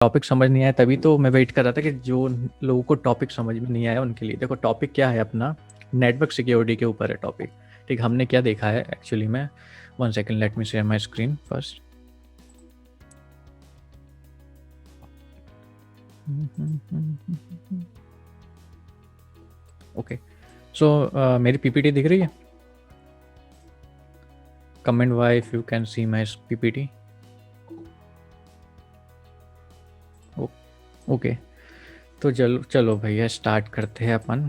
Topic समझ नहीं आया, तभी तो मैं वेट कर रहा था कि जो लोगों को टॉपिक समझ में नहीं आया उनके लिए। देखो टॉपिक क्या है अपना, नेटवर्क सिक्योरिटी के ऊपर है टॉपिक। ठीक, हमने क्या देखा है एक्चुअली में, 1 second, let me share my screen first. Okay, so मेरी पीपीटी दिख रही है? Comment Y if you can see my PPT. Okay, तो चलो चलो भैया स्टार्ट करते हैं अपन।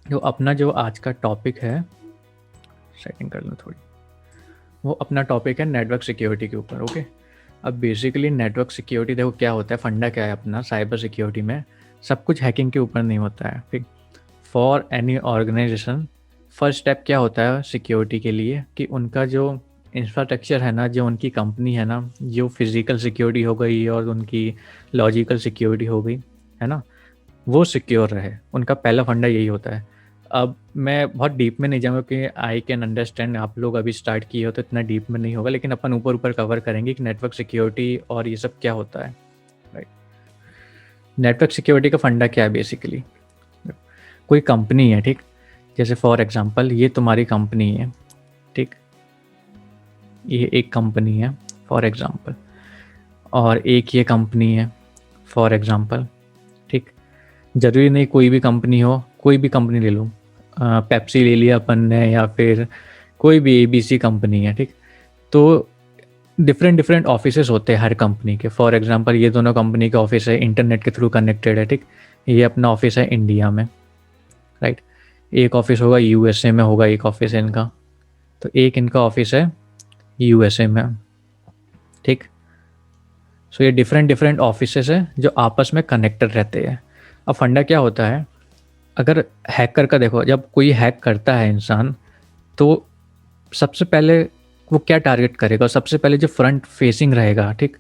जो अपना जो आज का टॉपिक है, सेटिंग कर लूँ थोड़ी, वो अपना टॉपिक है नेटवर्क सिक्योरिटी के ऊपर। ओके, अब बेसिकली नेटवर्क सिक्योरिटी देखो क्या होता है, फंडा क्या है अपना साइबर सिक्योरिटी में। सब कुछ हैकिंग के ऊपर नहीं होता है। ठीक, for any organization first step क्या होता है सिक्योरिटी के लिए, कि उनका जो इंफ्रास्ट्रक्चर है ना, जो उनकी कंपनी है ना, जो फिजिकल सिक्योरिटी हो गई और उनकी लॉजिकल सिक्योरिटी हो गई है ना, वो सिक्योर रहे। उनका पहला फंडा यही होता है। अब मैं बहुत डीप में नहीं जाऊँगा कि आई कैन अंडरस्टैंड, आप लोग अभी स्टार्ट किए हो तो इतना डीप में नहीं होगा, लेकिन अपन ऊपर ऊपर कवर करेंगे कि नेटवर्क सिक्योरिटी और ये सब क्या होता है। राइट, नेटवर्क सिक्योरिटी का फंडा क्या है बेसिकली। कोई कंपनी है, ठीक, जैसे फॉर एग्जांपल ये तुम्हारी कंपनी है, ठीक, ये एक कंपनी है फॉर एग्जांपल, और एक ये कंपनी है फॉर एग्जांपल। ठीक, ज़रूरी नहीं कोई भी कंपनी हो, कोई भी कंपनी ले लो, पेप्सी ले लिया अपन ने, या फिर कोई भी एबीसी कंपनी है। ठीक, तो डिफरेंट डिफरेंट ऑफिसेस होते हैं हर कंपनी के। फॉर एग्जांपल ये दोनों कंपनी के ऑफिस है इंटरनेट के थ्रू कनेक्टेड है। ठीक, ये अपना ऑफिस है इंडिया में, राइट, एक ऑफिस होगा यूएसए में, होगा एक ऑफिस है इनका, तो एक इनका ऑफिस है यूएसए में। ठीक, सो ये डिफरेंट डिफरेंट ऑफिसेस है जो आपस में कनेक्टेड रहते हैं। अब फंडा क्या होता है, अगर हैकर का देखो, जब कोई हैक करता है इंसान, तो सबसे पहले वो क्या टारगेट करेगा, सबसे पहले जो फ्रंट फेसिंग रहेगा, ठीक,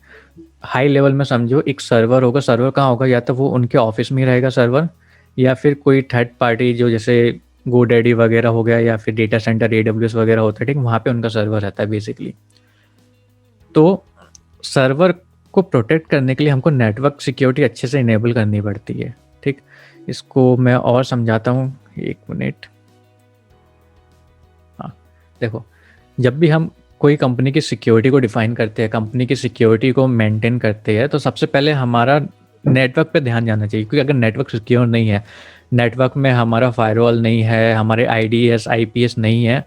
हाई लेवल में समझो एक सर्वर होगा। सर्वर कहाँ होगा, या तो वो उनके ऑफिस में ही रहेगा सर्वर, या फिर कोई थर्ड पार्टी जो जैसे गोडैडी वगैरह हो गया, या फिर डेटा सेंटर AWS वगैरह होता है, ठीक, वहाँ पे उनका सर्वर रहता है बेसिकली। तो सर्वर को प्रोटेक्ट करने के लिए हमको नेटवर्क सिक्योरिटी अच्छे से इनेबल करनी पड़ती है। ठीक, इसको मैं और समझाता हूँ, एक मिनट। हाँ, देखो, जब भी हम कोई कंपनी की सिक्योरिटी को डिफाइन करते हैं, कंपनी की सिक्योरिटी को मेंटेन करते हैं, तो सबसे पहले हमारा नेटवर्क पे ध्यान जाना चाहिए। क्योंकि अगर नेटवर्क सिक्योर नहीं है, नेटवर्क में हमारा फायरवॉल नहीं है, हमारे IDS IPS नहीं है,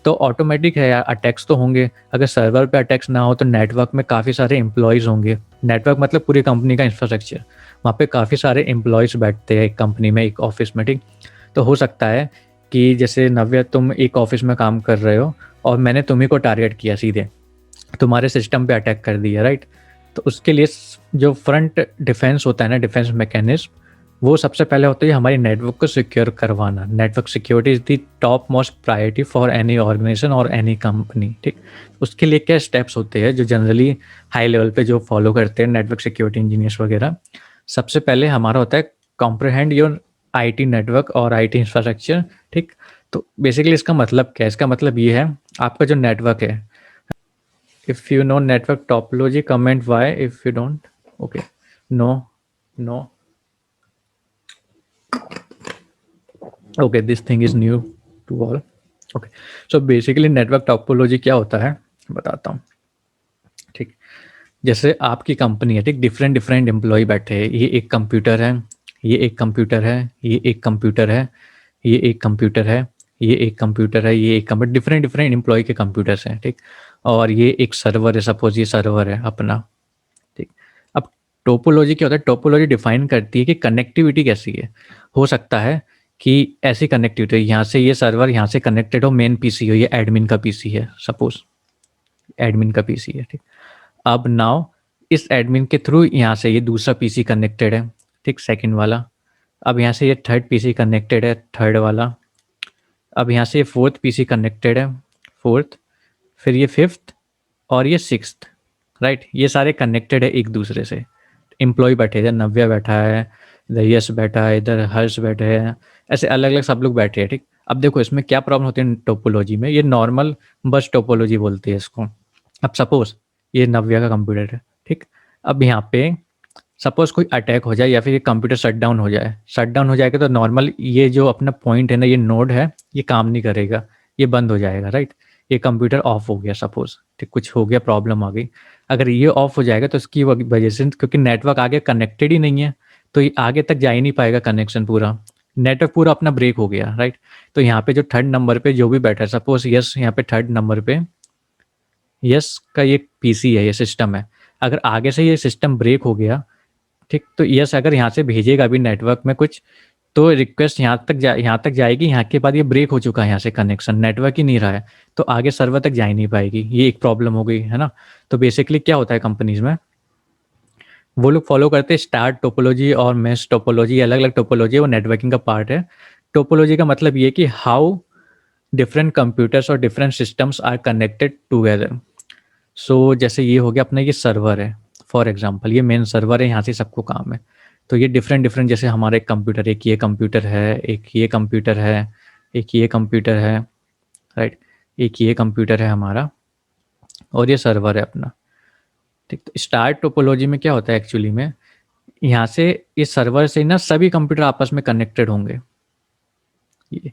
तो ऑटोमेटिक है यार, अटैक्स तो होंगे। अगर सर्वर पे अटैक्स ना हो तो नेटवर्क में काफ़ी सारे एम्प्लॉयज़ होंगे। नेटवर्क मतलब पूरी कंपनी का इंफ्रास्ट्रक्चर, वहाँ पे काफ़ी सारे एम्प्लॉयज़ बैठते हैं एक कंपनी में, एक ऑफिस में। ठीक, तो हो सकता है कि जैसे नव्या तुम एक ऑफिस में काम कर रहे हो और मैंने तुम्ही को टारगेट किया, सीधे तुम्हारे सिस्टम पे अटैक कर दिया, राइट। तो उसके लिए जो फ्रंट डिफेंस होता है ना, डिफेंस मैकेनिज्म, वो सबसे पहले होता है हमारी नेटवर्क को सिक्योर करवाना। Network security is the top most priority for any organization और एनी कंपनी। ठीक, उसके लिए क्या स्टेप्स होते हैं जो जनरली हाई लेवल पे जो फॉलो करते हैं नेटवर्क सिक्योरिटी इंजीनियर्स वगैरह। सबसे पहले हमारा होता है कॉम्प्रिहेंड योर IT नेटवर्क और IT इंफ्रास्ट्रक्चर। ठीक, तो बेसिकली इसका मतलब क्या है, इसका मतलब ये है आपका जो नेटवर्क है, if you know network topology comment Y, if you don't, okay, no, no, okay, this thing is new to all. Okay, so basically network topology क्या होता है बताता हूँ। ठीक, जैसे आपकी कंपनी है, ठीक, डिफरेंट डिफरेंट एम्प्लॉय बैठे हैं, ये एक कंप्यूटर है, ये एक कंप्यूटर है, ये एक कंप्यूटर है, ये एक कंप्यूटर है, ये एक कंप्यूटर है, ये एक कंप्यूटर, डिफरेंट डिफरेंट एम्प्लॉय के कंप्यूटर्स हैं। ठीक, और ये एक सर्वर है, सपोज ये सर्वर है अपना। ठीक, अब टोपोलॉजी क्या होता है, टोपोलॉजी डिफाइन करती है कि कनेक्टिविटी कैसी है। हो सकता है कि ऐसी कनेक्टिविटी, यहाँ से ये सर्वर यहाँ से कनेक्टेड हो, मेन PC हो, ये एडमिन का PC है, सपोज एडमिन का PC है। ठीक, अब नाउ इस एडमिन के थ्रू यहाँ से ये दूसरा PC कनेक्टेड है, ठीक, सेकंड वाला। अब यहाँ से ये थर्ड PC कनेक्टेड है, थर्ड वाला। अब यहाँ से ये फोर्थ PC कनेक्टेड है, फोर्थ, फिर ये फिफ्थ और ये सिक्स्थ, राइट। ये सारे कनेक्टेड है एक दूसरे से। एम्प्लॉय बैठे, इधर नव्या बैठा है, इधर यश बैठा है, इधर हर्ष बैठे हैं, ऐसे अलग अलग सब लोग बैठे हैं। ठीक, अब देखो इसमें क्या प्रॉब्लम होती है टोपोलॉजी में, ये नॉर्मल बस टोपोलॉजी बोलते हैं इसको। अब सपोज ये नव्या का कंप्यूटर है, ठीक, अब यहाँ पे सपोज कोई अटैक हो जाए या फिर ये कंप्यूटर शट डाउन हो जाए, शट डाउन हो जाएगा तो नॉर्मल ये जो अपना पॉइंट है ना, ये नोड है, ये काम नहीं करेगा, ये बंद हो जाएगा, राइट। ये कंप्यूटर ऑफ हो गया सपोज, ठीक, कुछ हो गया, प्रॉब्लम आ गई। अगर ये ऑफ हो जाएगा तो इसकी वजह से, क्योंकि नेटवर्क आगे कनेक्टेड ही नहीं है, तो ये आगे तक जा ही नहीं पाएगा, कनेक्शन पूरा, नेटवर्क पूरा अपना ब्रेक हो गया, राइट। तो यहाँ पे जो थर्ड नंबर पे जो भी बैठा है, सपोज यस, यहाँ पे थर्ड नंबर पे यस का ये पीसी है, ये सिस्टम है, अगर आगे से ये सिस्टम ब्रेक हो गया, ठीक, तो यस अगर यहाँ से भेजेगा भी नेटवर्क में कुछ, तो रिक्वेस्ट यहाँ तक जाएगी, यहाँ के बाद ये ब्रेक हो चुका है, यहाँ से कनेक्शन, नेटवर्क ही नहीं रहा है, तो आगे सर्वर तक जा ही नहीं पाएगी, ये एक प्रॉब्लम हो गई है ना। तो बेसिकली क्या होता है कंपनीज में, वो लोग फॉलो करते हैं स्टार टोपोलॉजी और मेश टोपोलॉजी, अलग अलग टोपोलॉजी है, वो नेटवर्किंग का पार्ट है। टोपोलॉजी का मतलब ये कि हाउ डिफरेंट कंप्यूटर्स और different systems are connected together. So जैसे ये हो गया अपना, ये सर्वर है फॉर एग्जांपल, ये मेन सर्वर है, यहाँ से सबको काम है। तो ये डिफरेंट डिफरेंट, जैसे हमारा एक कंप्यूटर, एक ये कंप्यूटर है, एक ये कंप्यूटर है, एक ये कंप्यूटर है, राइट, एक ये कंप्यूटर है हमारा, और ये सर्वर है अपना, ठीक। तो स्टार टोपोलॉजी में क्या होता है एक्चुअली में, यहाँ से इस सर्वर से ना सभी कंप्यूटर आपस में कनेक्टेड होंगे। ये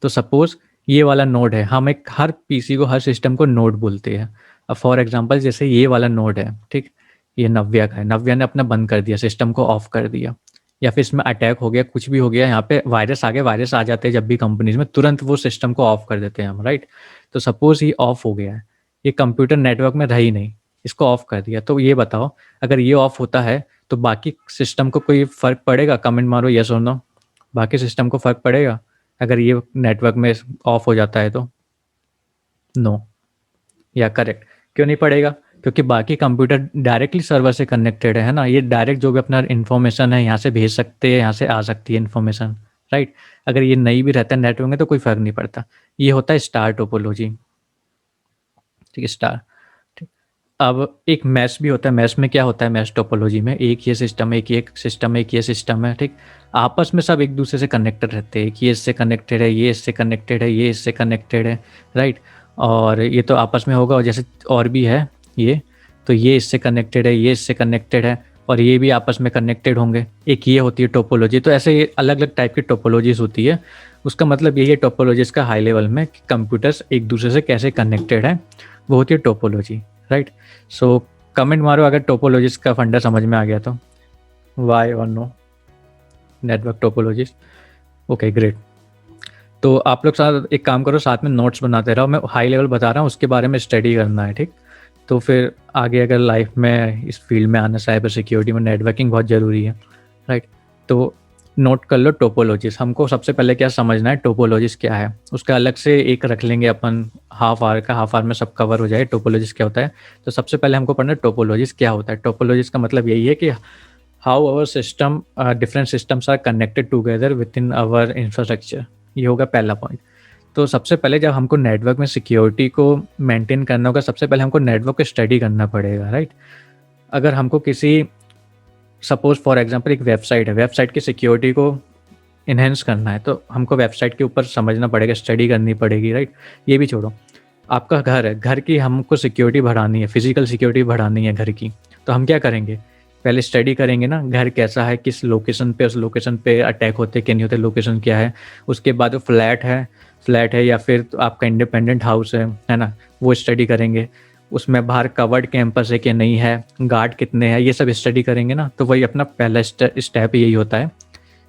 तो सपोज ये वाला नोड है, हम एक हर पीसी को, हर सिस्टम को नोड बोलते हैं। अब फॉर एग्जांपल जैसे ये वाला नोड है, ठीक, ये नव्या का है, नव्या ने अपना बंद कर दिया, सिस्टम को ऑफ कर दिया, या फिर इसमें अटैक हो गया, कुछ भी हो गया, यहाँ पे वायरस आ गया, वायरस आ जाते हैं जब भी कंपनीज में, तुरंत वो सिस्टम को ऑफ कर देते हैं हम, राइट। तो सपोज ये ऑफ हो गया है, ये कंप्यूटर नेटवर्क में रह ही नहीं, इसको ऑफ कर दिया, तो ये बताओ अगर ये ऑफ होता है तो बाकी सिस्टम को कोई फर्क पड़ेगा? कमेंट मारो यस और नो, बाकी सिस्टम को फर्क पड़ेगा अगर ये नेटवर्क में ऑफ हो जाता है तो? नो, या करेक्ट, क्यों नहीं पड़ेगा? क्योंकि बाकी कंप्यूटर डायरेक्टली सर्वर से कनेक्टेड है ना, ये डायरेक्ट जो भी अपना इन्फॉर्मेशन है यहाँ से भेज सकते हैं, यहाँ से आ सकती है इन्फॉर्मेशन, राइट। अगर ये नहीं भी रहता है नेटवर्क में तो कोई फर्क नहीं पड़ता। ये होता है स्टार टोपोलॉजी, ठीक है, स्टार, ठीक। अब एक मैश भी होता है, मैश में क्या होता है, मैश टोपोलॉजी में एक ये सिस्टम है, एक ये सिस्टम है, एक ये सिस्टम है, ठीक। आपस में सब एक दूसरे से कनेक्टेड रहते हैं, कि ये इससे कनेक्टेड है, ये इससे कनेक्टेड है, ये इससे कनेक्टेड है, राइट। और ये तो आपस में होगा, और जैसे और भी है ये, तो ये इससे कनेक्टेड है, ये इससे कनेक्टेड है, और ये भी आपस में कनेक्टेड होंगे, एक ये होती है टोपोलॉजी। तो ऐसे ये अलग अलग टाइप की टोपोलॉजीज होती है। उसका मतलब यही है टोपोलॉजीज का हाई लेवल में, कि कंप्यूटर्स एक दूसरे से कैसे कनेक्टेड है, वो होती है टोपोलॉजी, राइट। सो कमेंट मारो अगर टोपोलॉजीज का फंडा समझ में आ गया तो, वाई और no, network topologies, okay great. तो आप लोग साथ एक काम करो, साथ में नोट्स बनाते रहो, मैं हाई लेवल बता रहा हूँ, उसके बारे में स्टडी करना है, ठीक। तो फिर आगे अगर लाइफ में इस फील्ड में आना, साइबर सिक्योरिटी में नेटवर्किंग बहुत ज़रूरी है, राइट। तो नोट कर लो टोपोलॉजीज। हमको सबसे पहले क्या समझना है, टोपोलॉजीज क्या है, उसका अलग से एक रख लेंगे अपन, हाफ आवर का, हाफ आवर में सब कवर हो जाए टोपोलॉजीज क्या होता है। तो सबसे पहले हमको पढ़ना है टोपोलॉजीज क्या होता है। टोपोलॉजीज का मतलब यही है कि how our system, different systems are connected together with in our infrastructure, ये होगा पहला पॉइंट। तो सबसे पहले जब हमको नेटवर्क में सिक्योरिटी को मेंटेन करना होगा, सबसे पहले हमको नेटवर्क को स्टडी करना पड़ेगा, राइट। अगर हमको किसी, सपोज फॉर एग्जांपल एक वेबसाइट है, वेबसाइट की सिक्योरिटी को इन्हेंस करना है, तो हमको वेबसाइट के ऊपर समझना पड़ेगा, स्टडी करनी पड़ेगी, राइट। ये भी छोड़ो, आपका घर है, घर की हमको सिक्योरिटी बढ़ानी है, फिजिकल सिक्योरिटी बढ़ानी है घर की, तो हम क्या करेंगे, पहले स्टडी करेंगे ना, घर कैसा है, किस लोकेशन पे, उस लोकेशन पे अटैक होते कि नहीं होते, लोकेशन क्या है। उसके बाद वो फ्लैट है या फिर तो आपका इंडिपेंडेंट हाउस है ना, वो स्टडी करेंगे। उसमें बाहर कवर्ड कैंपस है कि नहीं है, गार्ड कितने हैं, ये सब स्टडी करेंगे ना। तो वही अपना पहला स्टेप यही होता है,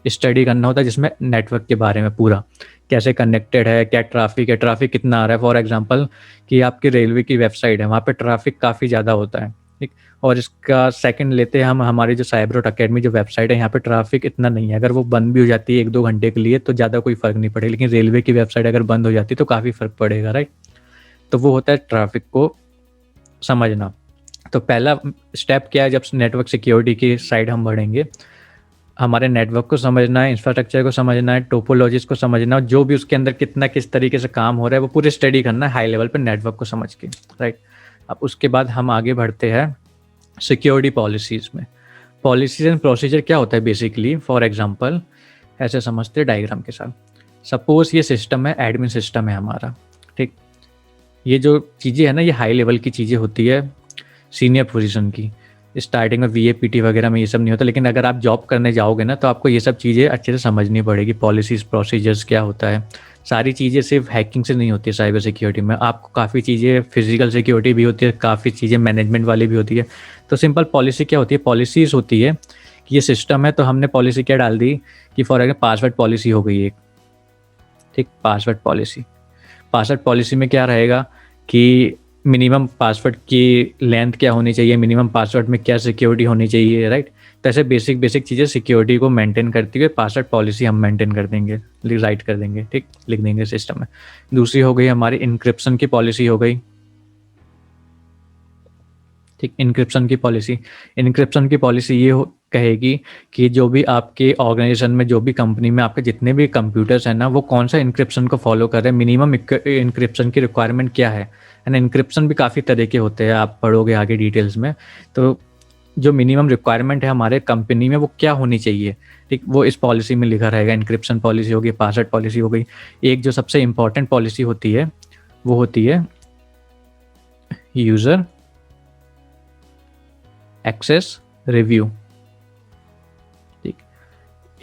स्टडी करना होता है, जिसमें नेटवर्क के बारे में पूरा कैसे कनेक्टेड है, क्या ट्रैफिक है, ट्रैफिक कितना आ रहा है। फॉर एग्जांपल कि आपकी रेलवे की वेबसाइट है, वहाँ पे ट्रैफिक काफ़ी ज़्यादा होता है, ठीक। और इसका सेकंड लेते हैं हम, हमारी जो साइबर अकेडमी जो वेबसाइट है, यहाँ पे ट्रैफिक इतना नहीं है, अगर वो बंद भी हो जाती है 1-2 घंटे के लिए तो ज़्यादा कोई फ़र्क नहीं पड़ेगा, लेकिन रेलवे की वेबसाइट अगर बंद हो जाती है तो काफ़ी फ़र्क पड़ेगा, राइट। तो वो होता है ट्रैफिक को समझना। तो पहला स्टेप क्या है, जब नेटवर्क सिक्योरिटी की साइड हम बढ़ेंगे, हमारे नेटवर्क को समझना है, इंफ्रास्ट्रक्चर को समझना है, टोपोलॉजीज को समझना है, जो भी उसके अंदर कितना किस तरीके से काम हो रहा है वो पूरे स्टडी करना है हाई लेवल पे नेटवर्क को समझ के, राइट। अब उसके बाद हम आगे बढ़ते हैं सिक्योरिटी पॉलिसीज़ में। पॉलिसीज एंड प्रोसीजर क्या होता है बेसिकली, फॉर एग्जांपल ऐसे समझते हैं डायग्राम के साथ। सपोज ये सिस्टम है, एडमिन सिस्टम है हमारा, ठीक। ये जो चीज़ें है ना, ये हाई लेवल की चीज़ें होती है, सीनियर पोजीशन की। स्टार्टिंग में VAPT वगैरह में ये सब नहीं होता, लेकिन अगर आप जॉब करने जाओगे ना तो आपको ये सब चीज़ें अच्छे से समझनी पड़ेगी। पॉलिसीज़, प्रोसीजर्स क्या होता है, सारी चीज़ें सिर्फ हैकिंग से नहीं होती है। साइबर सिक्योरिटी में आपको काफ़ी चीज़ें, फिजिकल सिक्योरिटी भी होती है, काफ़ी चीज़ें मैनेजमेंट वाली भी होती है। तो सिंपल पॉलिसी क्या होती है, पॉलिसीज़ होती है कि ये सिस्टम है तो हमने पॉलिसी क्या डाल दी कि फॉर एग्जाम्पल पासवर्ड पॉलिसी हो गई एक, ठीक, पासवर्ड पॉलिसी में क्या रहेगा कि मिनिमम पासवर्ड की लेंथ क्या होनी चाहिए, मिनिमम पासवर्ड में क्या सिक्योरिटी होनी चाहिए, राइट। तो ऐसे बेसिक बेसिक चीज़ें सिक्योरिटी को मेंटेन करती हुए पासवर्ड पॉलिसी हम मेंटेन कर देंगे, राइट कर देंगे, ठीक, लिख देंगे सिस्टम में। दूसरी हो गई हमारी इंक्रिप्शन की पॉलिसी हो गई, ठीक। इंक्रिप्शन की पॉलिसी ये कहेगी कि जो भी आपके ऑर्गेनाइजेशन में, जो भी कंपनी में आपके जितने भी कंप्यूटर्स हैं ना, वो कौन सा इंक्रिप्शन को फॉलो कर रहे हैं, मिनिमम इंक्रिप्शन की रिक्वायरमेंट क्या है ना। इंक्रिप्शन भी काफ़ी तरह के होते हैं, आप पढ़ोगे आगे डिटेल्स में। तो जो मिनिमम रिक्वायरमेंट है हमारे कंपनी में वो क्या होनी चाहिए, ठीक, वो इस पॉलिसी में लिखा रहेगा। इंक्रिप्शन पॉलिसी होगी, पासवर्ड पॉलिसी हो गई। एक जो सबसे इंपॉर्टेंट पॉलिसी होती है वो होती है यूज़र एक्सेस रिव्यू, ठीक।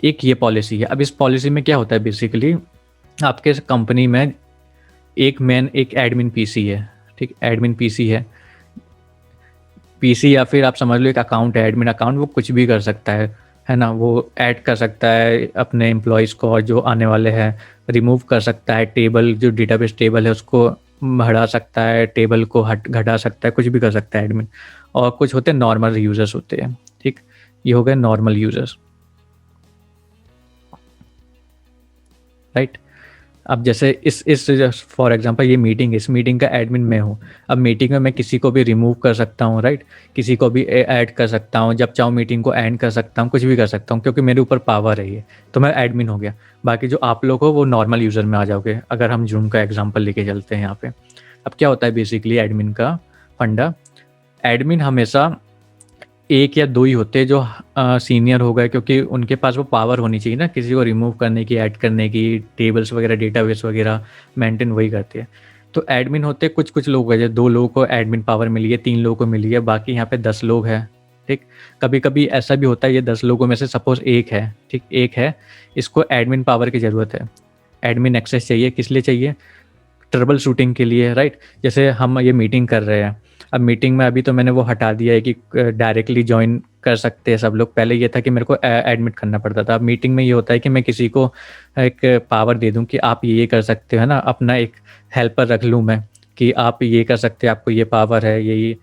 एक ये पॉलिसी है। अब इस पॉलिसी में क्या होता है, बेसिकली आपके कंपनी में एक एडमिन पीसी है, ठीक, एडमिन पीसी या फिर आप समझ लो एक अकाउंट है, एडमिन अकाउंट। वो कुछ भी कर सकता है ना। वो ऐड कर सकता है अपने एम्प्लॉयज़ को और जो आने वाले हैं, रिमूव कर सकता है टेबल, जो डेटाबेस टेबल है उसको बढ़ा सकता है, टेबल को घटा सकता है, कुछ भी कर सकता है एडमिन। और कुछ होते हैं नॉर्मल यूजर्स होते हैं, ठीक। ये हो गए नॉर्मल यूजर्स, राइट। अब जैसे इस फॉर एग्जांपल ये मीटिंग, इस मीटिंग का एडमिन मैं हूँ। अब मीटिंग में मैं किसी को भी रिमूव कर सकता हूँ, राइट, किसी को भी ऐड कर सकता हूँ, जब चाहूँ मीटिंग को एंड कर सकता हूँ, कुछ भी कर सकता हूँ, क्योंकि मेरे ऊपर पावर है ये। तो मैं एडमिन हो गया। बाकी जो आप लोग हो वो नॉर्मल यूज़र में आ जाओगे, अगर हम जूम का एग्जाम्पल लेके चलते हैं यहाँ पे। अब क्या होता है बेसिकली एडमिन का फंडा, एडमिन हमेशा एक या दो ही होते हैं जो सीनियर हो गए, क्योंकि उनके पास वो पावर होनी चाहिए ना किसी को रिमूव करने की, ऐड करने की, टेबल्स वगैरह, डेटाबेस वगैरह मेंटेन वही करते हैं। तो एडमिन होते कुछ कुछ लोग हैं, जैसे 2 लोगों को एडमिन पावर मिली है, 3 लोगों को मिली है, बाकी यहाँ पे 10 लोग हैं, ठीक। कभी कभी ऐसा भी होता है ये 10 लोगों में से सपोज एक है, ठीक, एक है, इसको एडमिन पावर की ज़रूरत है, एडमिन एक्सेस चाहिए। किस लिए चाहिए, ट्रबल शूटिंग के लिए, राइट। जैसे हम ये मीटिंग कर रहे हैं, अब मीटिंग में अभी तो मैंने वो हटा दिया है कि डायरेक्टली ज्वाइन कर सकते हैं सब लोग। पहले ये था कि मेरे को एडमिट करना पड़ता था। अब मीटिंग में ये होता है कि मैं किसी को एक पावर दे दूं कि आप ये कर सकते हो ना, अपना एक हेल्पर रख लूँ मैं कि आप ये कर सकते हैं, आपको ये पावर है, ये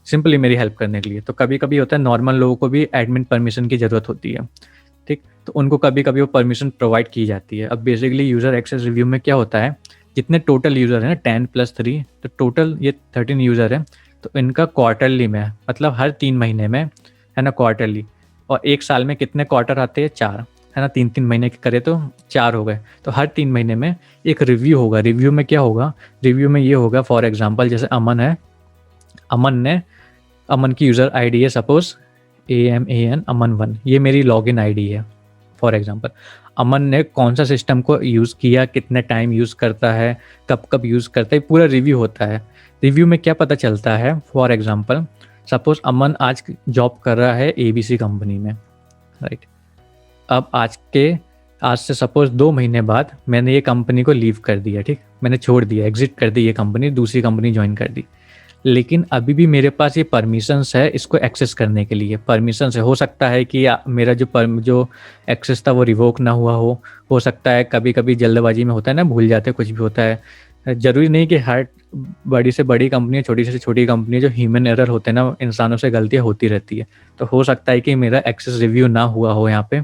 सिंपली मेरी हेल्प करने के लिए। तो कभी कभी होता है नॉर्मल लोगों को भी एडमिन परमिशन की ज़रूरत होती है, ठीक। तो उनको कभी कभी वो परमिशन प्रोवाइड की जाती है। अब बेसिकली यूज़र एक्सेस रिव्यू में क्या होता है, जितने टोटल यूज़र हैं ना 10+3, तो टोटल ये 13 यूज़र हैं। तो इनका क्वार्टरली में, मतलब हर 3 महीने में, है ना, क्वार्टरली। और एक साल में कितने क्वार्टर आते हैं, 4, है ना। 3-3 महीने के करे तो 4 हो गए। तो हर 3 महीने में एक रिव्यू होगा। रिव्यू में क्या होगा, रिव्यू में ये होगा फॉर एग्जांपल जैसे अमन है, अमन की यूज़र आईडी है सपोज AMAN अमन 1, ये मेरी लॉगिन आईडी है फॉर एग्जांपल। अमन ने कौन सा सिस्टम को यूज़ किया, कितने टाइम यूज़ करता है, कब कब यूज़ करता है, पूरा रिव्यू होता है। रिव्यू में क्या पता चलता है, फॉर एग्जांपल सपोज अमन आज जॉब कर रहा है ABC कंपनी में, राइट। अब आज से सपोज 2 महीने बाद मैंने ये कंपनी को लीव कर दिया, ठीक, मैंने छोड़ दिया, एग्जिट कर दी ये कंपनी, दूसरी कंपनी ज्वाइन कर दी। लेकिन अभी भी मेरे पास ये परमिशंस है इसको एक्सेस करने के लिए, परमिशंस है। हो सकता है कि मेरा जो एक्सेस था वो रिवोक ना हुआ हो सकता है। कभी कभी जल्दबाजी में होता है ना, भूल जाते, कुछ भी होता है। ज़रूरी नहीं कि हर बड़ी से बड़ी कंपनी, छोटी से छोटी कंपनी, जो ह्यूमन एरर होते हैं ना, इंसानों से गलतियाँ होती रहती है। तो हो सकता है कि मेरा एक्सेस रिव्यू ना हुआ हो यहाँ पे,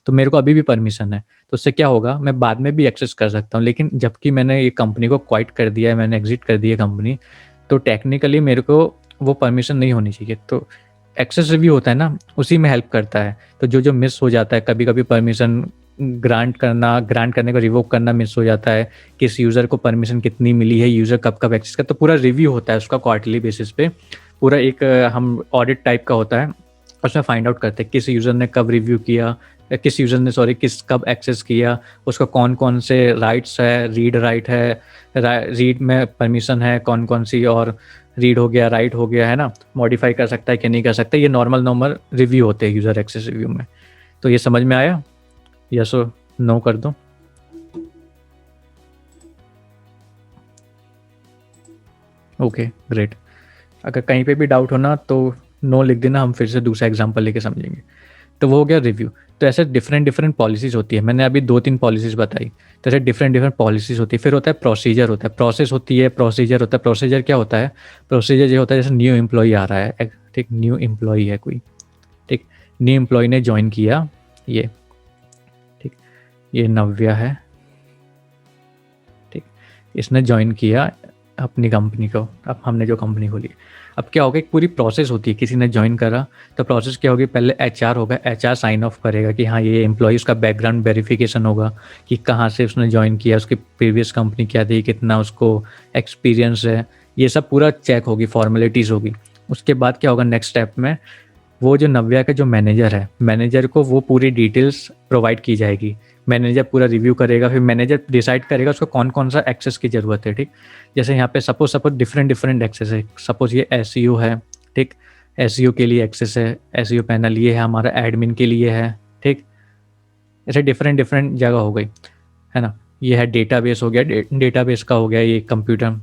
तो मेरे को अभी भी परमिशन है। तो उससे क्या होगा, मैं बाद में भी एक्सेस कर सकता हूँ। लेकिन जबकि मैंने ये कंपनी को क्वाइट कर दिया है, मैंने एग्जिट कर दिया कंपनी, तो टेक्निकली मेरे को वो परमिशन नहीं होनी चाहिए। तो एक्सेस रिव्यू होता है ना, उसी में हेल्प करता है। तो जो मिस हो जाता है, कभी कभी परमिशन ग्रांट करने को रिवोक करना मिस हो जाता है, किस यूज़र को परमिशन कितनी मिली है, यूज़र कब कब एक्सेस कर, तो पूरा रिव्यू होता है उसका क्वार्टरली बेसिस पे। पूरा एक हम ऑडिट टाइप का होता है, उसमें फाइंड आउट करते हैं किस यूज़र ने कब रिव्यू किया, किस यूज़र ने किस कब एक्सेस किया, उसका कौन कौन से राइट्स है, रीड राइट है, रीड में परमिशन है कौन कौन सी, और रीड हो गया, राइट हो गया, है ना, मॉडिफाई कर सकता है कि नहीं कर सकता। ये नॉर्मल रिव्यू होते हैं यूज़र एक्सेस रिव्यू में। तो ये समझ में आया? यस और नो कर दो। Okay great. अगर कहीं पे भी डाउट हो ना तो नो लिख देना, हम फिर से दूसरा एग्जांपल लेके समझेंगे। तो वो हो गया रिव्यू। तो ऐसे डिफरेंट डिफरेंट पॉलिसीज़ होती है, मैंने अभी 2-3 पॉलिसीज़ बताई। तो ऐसे डिफरेंट डिफरेंट पॉलिसीज़ होती है। फिर होता है प्रोसीजर, होता है प्रोसेस, होती है प्रोसीजर होता है। प्रोसीजर क्या होता है? प्रोसीजर ये होता है जैसे न्यू एम्प्लॉय आ रहा है, ठीक, न्यू एम्प्लॉय है कोई, ठीक, न्यू एम्प्लॉय ने ज्वाइन किया, ये ठीक, ये नव्या है, ठीक, इसने ज्वाइन किया अपनी कंपनी को। अब हमने जो कंपनी खोली, अब क्या होगा, एक पूरी प्रोसेस होती है। किसी ने ज्वाइन करा तो प्रोसेस क्या होगी, पहले एचआर होगा, एचआर साइन ऑफ करेगा कि हाँ ये एम्प्लॉय, उसका बैकग्राउंड वेरिफिकेशन होगा कि कहाँ से उसने ज्वाइन किया, उसकी प्रीवियस कंपनी क्या थी, कितना उसको एक्सपीरियंस है, ये सब पूरा चेक होगी, फॉर्मेलिटीज़ होगी। उसके बाद क्या होगा नेक्स्ट स्टेप में, वो जो नव्या का जो मैनेजर है, मैनेजर को वो पूरी डिटेल्स प्रोवाइड की जाएगी। मैनेजर पूरा रिव्यू करेगा, फिर मैनेजर डिसाइड करेगा उसको कौन कौन सा एक्सेस की ज़रूरत है, ठीक। जैसे यहाँ पे सपोज डिफरेंट डिफरेंट एक्सेस है। सपोज ये एसईओ है, ठीक, एसईओ के लिए एक्सेस है, एसईओ पैनल ये है हमारा, एडमिन के लिए है, ठीक। ऐसे डिफरेंट डिफरेंट जगह हो गई, है ना। ये है डेटाबेस हो गया, डेटाबेस का हो गया ये कंप्यूटर।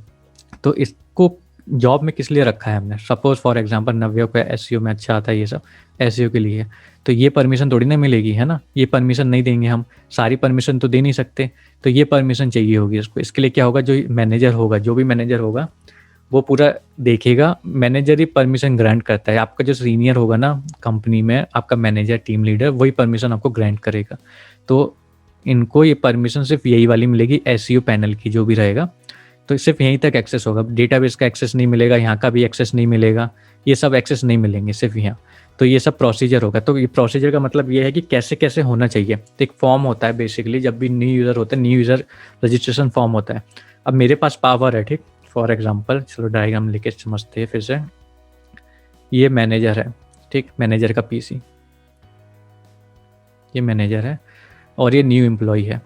तो इसको जॉब में किस लिए रखा है हमने, सपोज फॉर एग्जांपल नव्या को एसईओ में अच्छा आता है, ये सब एसईओ के लिए। तो ये परमिशन थोड़ी ना मिलेगी, है ना, ये परमिशन नहीं देंगे हम, सारी परमिशन तो दे नहीं सकते। तो ये परमिशन चाहिए होगी इसको। इसके लिए क्या होगा, जो मैनेजर होगा, जो भी मैनेजर होगा वो पूरा देखेगा। मैनेजर ही परमिशन ग्रांट करता है। आपका जो सीनियर होगा ना कंपनी में, आपका मैनेजर, टीम लीडर, वही परमिशन आपको ग्रांट करेगा। तो इनको ये परमिशन सिर्फ यही वाली मिलेगी, एसईओ पैनल की जो भी रहेगा। तो सिर्फ यहीं तक एक्सेस होगा, डेटाबेस का एक्सेस नहीं मिलेगा, यहाँ का भी एक्सेस नहीं मिलेगा, ये सब एक्सेस नहीं मिलेंगे सिर्फ यहाँ। तो ये सब प्रोसीजर होगा। तो ये प्रोसीजर का मतलब ये है कि कैसे कैसे होना चाहिए। तो एक फॉर्म होता है बेसिकली, जब भी न्यू यूज़र होता है, न्यू यूज़र रजिस्ट्रेशन फॉर्म होता है। अब मेरे पास पावर है, ठीक, फॉर एग्जाम्पल, चलो डायग्राम लेके समझते हैं फिर से। ये मैनेजर है, ठीक, मैनेजर का पीसी, ये मैनेजर है, और ये न्यू एम्प्लॉय है।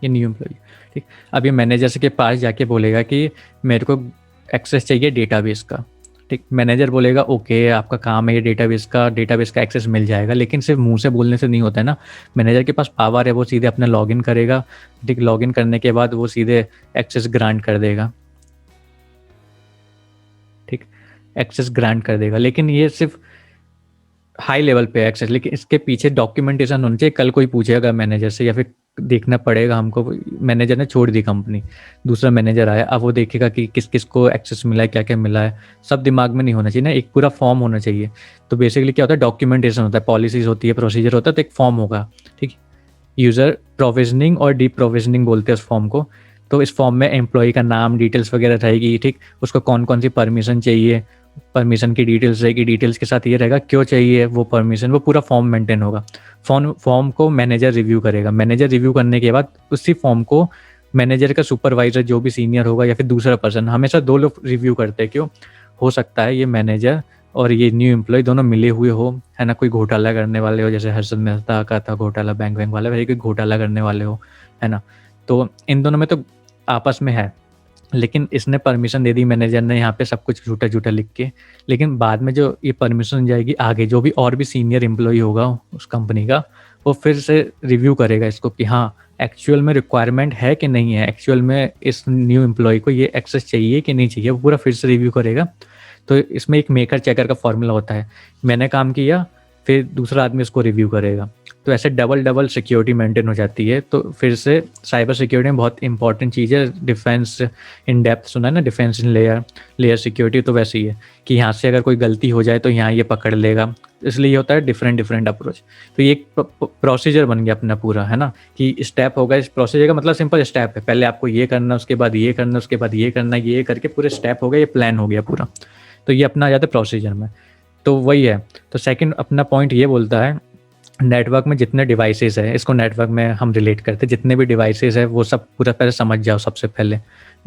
ये न्यू एम्प्लॉय, ठीक। अब ये मैनेजर से के पास जाके बोलेगा कि मेरे को एक्सेस चाहिए डेटाबेस का, ठीक। मैनेजर बोलेगा ओके आपका काम है ये डेटाबेस का एक्सेस मिल जाएगा। लेकिन सिर्फ मुंह से बोलने से नहीं होता है ना, मैनेजर के पास पावर है, वो सीधे अपना लॉगिन करेगा, ठीक। लॉगिन करने के बाद वो सीधे एक्सेस ग्रांट कर देगा, ठीक, एक्सेस ग्रांट कर देगा। लेकिन ये सिर्फ हाई लेवल पे एक्सेस, लेकिन इसके पीछे डॉक्यूमेंटेशन होना चाहिए। कल कोई पूछेगा मैनेजर से, या फिर देखना पड़ेगा हमको, मैनेजर ने छोड़ दी कंपनी, दूसरा मैनेजर आया, अब वो देखेगा कि किस किस को एक्सेस मिला है, क्या क्या मिला है, सब दिमाग में नहीं होना चाहिए ना, एक पूरा फॉर्म होना चाहिए। तो बेसिकली क्या होता है, डॉक्यूमेंटेशन होता है, पॉलिसीज होती है, प्रोसीजर होता है, तो एक फॉर्म होगा, ठीक। यूज़र प्रोविजनिंग और डी प्रोविजनिंग बोलते हैं उस फॉर्म को। तो इस फॉर्म में एम्प्लॉय का नाम, डिटेल्स वगैरह रहेगी, ठीक। उसको कौन कौन सी परमिशन चाहिए, परमिशन की डिटेल्स रहेगी, डिटेल्स के साथ ये रहेगा क्यों चाहिए वो परमिशन, वो पूरा फॉर्म मेंटेन होगा। फॉर्म को मैनेजर रिव्यू करेगा। मैनेजर रिव्यू करने के बाद उसी फॉर्म को मैनेजर का सुपरवाइजर जो भी सीनियर होगा या फिर दूसरा पर्सन, हमेशा 2 लोग रिव्यू करते हैं। क्यों हो सकता है ये मैनेजर और ये न्यू एम्प्लॉय दोनों मिले हुए हो, है ना, कोई घोटाला करने वाले हो, जैसे हर्षद मेहता का था घोटाला, बैंक वाला, वैसे कोई घोटाला करने वाले हो, है ना। तो इन दोनों में तो आपस में है, लेकिन इसने परमिशन दे दी मैनेजर ने यहाँ पे सब कुछ झूठा झूठा लिख के। लेकिन बाद में जो ये परमिशन जाएगी आगे, जो भी और भी सीनियर एम्प्लॉय होगा उस कंपनी का, वो फिर से रिव्यू करेगा इसको कि हाँ एक्चुअल में रिक्वायरमेंट है कि नहीं है, एक्चुअल में इस न्यू एम्प्लॉय को ये एक्सेस चाहिए कि नहीं चाहिए, वो पूरा फिर से रिव्यू करेगा। तो इसमें एक मेकर चेकर का फॉर्मूला होता है, मैंने काम किया फिर दूसरा आदमी उसको रिव्यू करेगा। तो ऐसे डबल सिक्योरिटी मेंटेन हो जाती है। तो फिर से साइबर सिक्योरिटी में बहुत इंपॉर्टेंट चीज़ है डिफेंस इन डेप्थ, सुना है ना, डिफेंस इन लेयर सिक्योरिटी। तो वैसे ही है कि यहाँ से अगर कोई गलती हो जाए तो यहाँ ये पकड़ लेगा, इसलिए ये होता है डिफरेंट अप्रोच। तो ये एक प्रोसीजर बन गया अपना पूरा, है ना, कि स्टेप होगा। इस प्रोसीजर का मतलब सिंपल स्टेप है, पहले आपको ये करना, उसके बाद ये करना, उसके बाद ये करना, ये करके पूरे स्टेप हो गए, ये प्लान हो गया पूरा। तो ये अपना आ जाता है प्रोसीजर में। तो वही है। तो सेकंड अपना पॉइंट ये बोलता है, नेटवर्क में जितने डिवाइसेस है, इसको नेटवर्क में हम रिलेट करते हैं, जितने भी डिवाइसेस है वो सब पूरा पहले समझ जाओ। सबसे पहले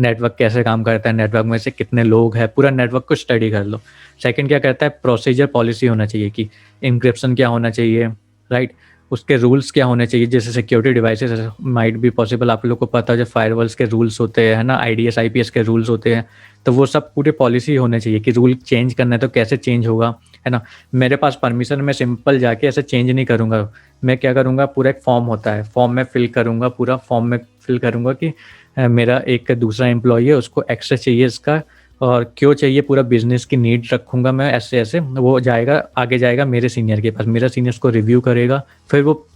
नेटवर्क कैसे काम करता है, नेटवर्क में से कितने लोग हैं, पूरा नेटवर्क को स्टडी कर लो। सेकंड क्या करता है, प्रोसीजर पॉलिसी होना चाहिए कि इंक्रिप्शन क्या होना चाहिए, राइट, उसके रूल्स क्या होने चाहिए। जैसे सिक्योरिटी डिवाइसेस माइट भी पॉसिबल, आप लोग को पता है जो फायरवॉल्स के रूल्स होते हैं ना, आईडीएस आईपीएस के रूल्स होते हैं, तो वो सब पूरी पॉलिसी होने चाहिए कि रूल चेंज करना है तो कैसे चेंज होगा, है ना। मेरे पास परमिशन, मैं सिंपल जाके ऐसे चेंज नहीं करूँगा। मैं क्या करूँगा, पूरा एक फॉर्म होता है, फॉर्म में फिल करूँगा, पूरा फॉर्म में फिल करूँगा कि मेरा एक दूसरा एम्प्लॉई है, उसको एक्सेस चाहिए इसका, और क्यों चाहिए, पूरा बिजनेस की नीड रखूँगा मैं, ऐसे ऐसे वो जाएगा, आगे जाएगा मेरे सीनियर के पास, मेरा सीनियर उसको रिव्यू करेगा, फिर वो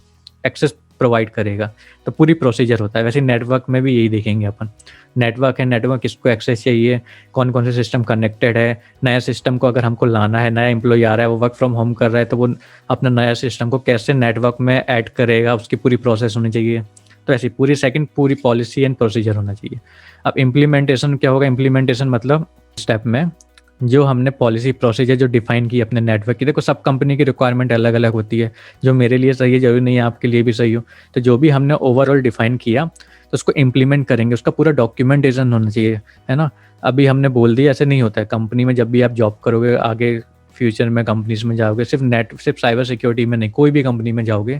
एक्सेस प्रोवाइड करेगा। तो पूरी प्रोसीजर होता है। वैसे नेटवर्क में भी यही देखेंगे अपन, नेटवर्क है, नेटवर्क किसको एक्सेस चाहिए, कौन कौन से सिस्टम कनेक्टेड है, नया सिस्टम को अगर हमको लाना है, नया एम्प्लॉय आ रहा है, वो वर्क फ्रॉम होम कर रहा है, तो वो अपना नया सिस्टम को कैसे नेटवर्क में ऐड करेगा, उसकी पूरी प्रोसेस होनी चाहिए। तो ऐसी पूरी सेकंड पूरी पॉलिसी एंड प्रोसीजर होना चाहिए। अब इम्प्लीमेंटेशन क्या होगा, इम्प्लीमेंटेशन मतलब स्टेप में जो हमने पॉलिसी प्रोसीजर जो डिफाइन की अपने नेटवर्क की, देखो सब कंपनी की रिक्वायरमेंट अलग अलग होती है, जो मेरे लिए सही है जरूरी नहीं है आपके लिए भी सही हो। तो जो भी हमने ओवरऑल डिफाइन किया तो उसको इम्प्लीमेंट करेंगे, उसका पूरा डॉक्यूमेंटेशन होना चाहिए, है ना। अभी हमने बोल दिया, ऐसे नहीं होता है कंपनी में। जब भी आप जॉब करोगे आगे फ्यूचर में कंपनीज में जाओगे, सिर्फ साइबर सिक्योरिटी में नहीं, कोई भी कंपनी में जाओगे,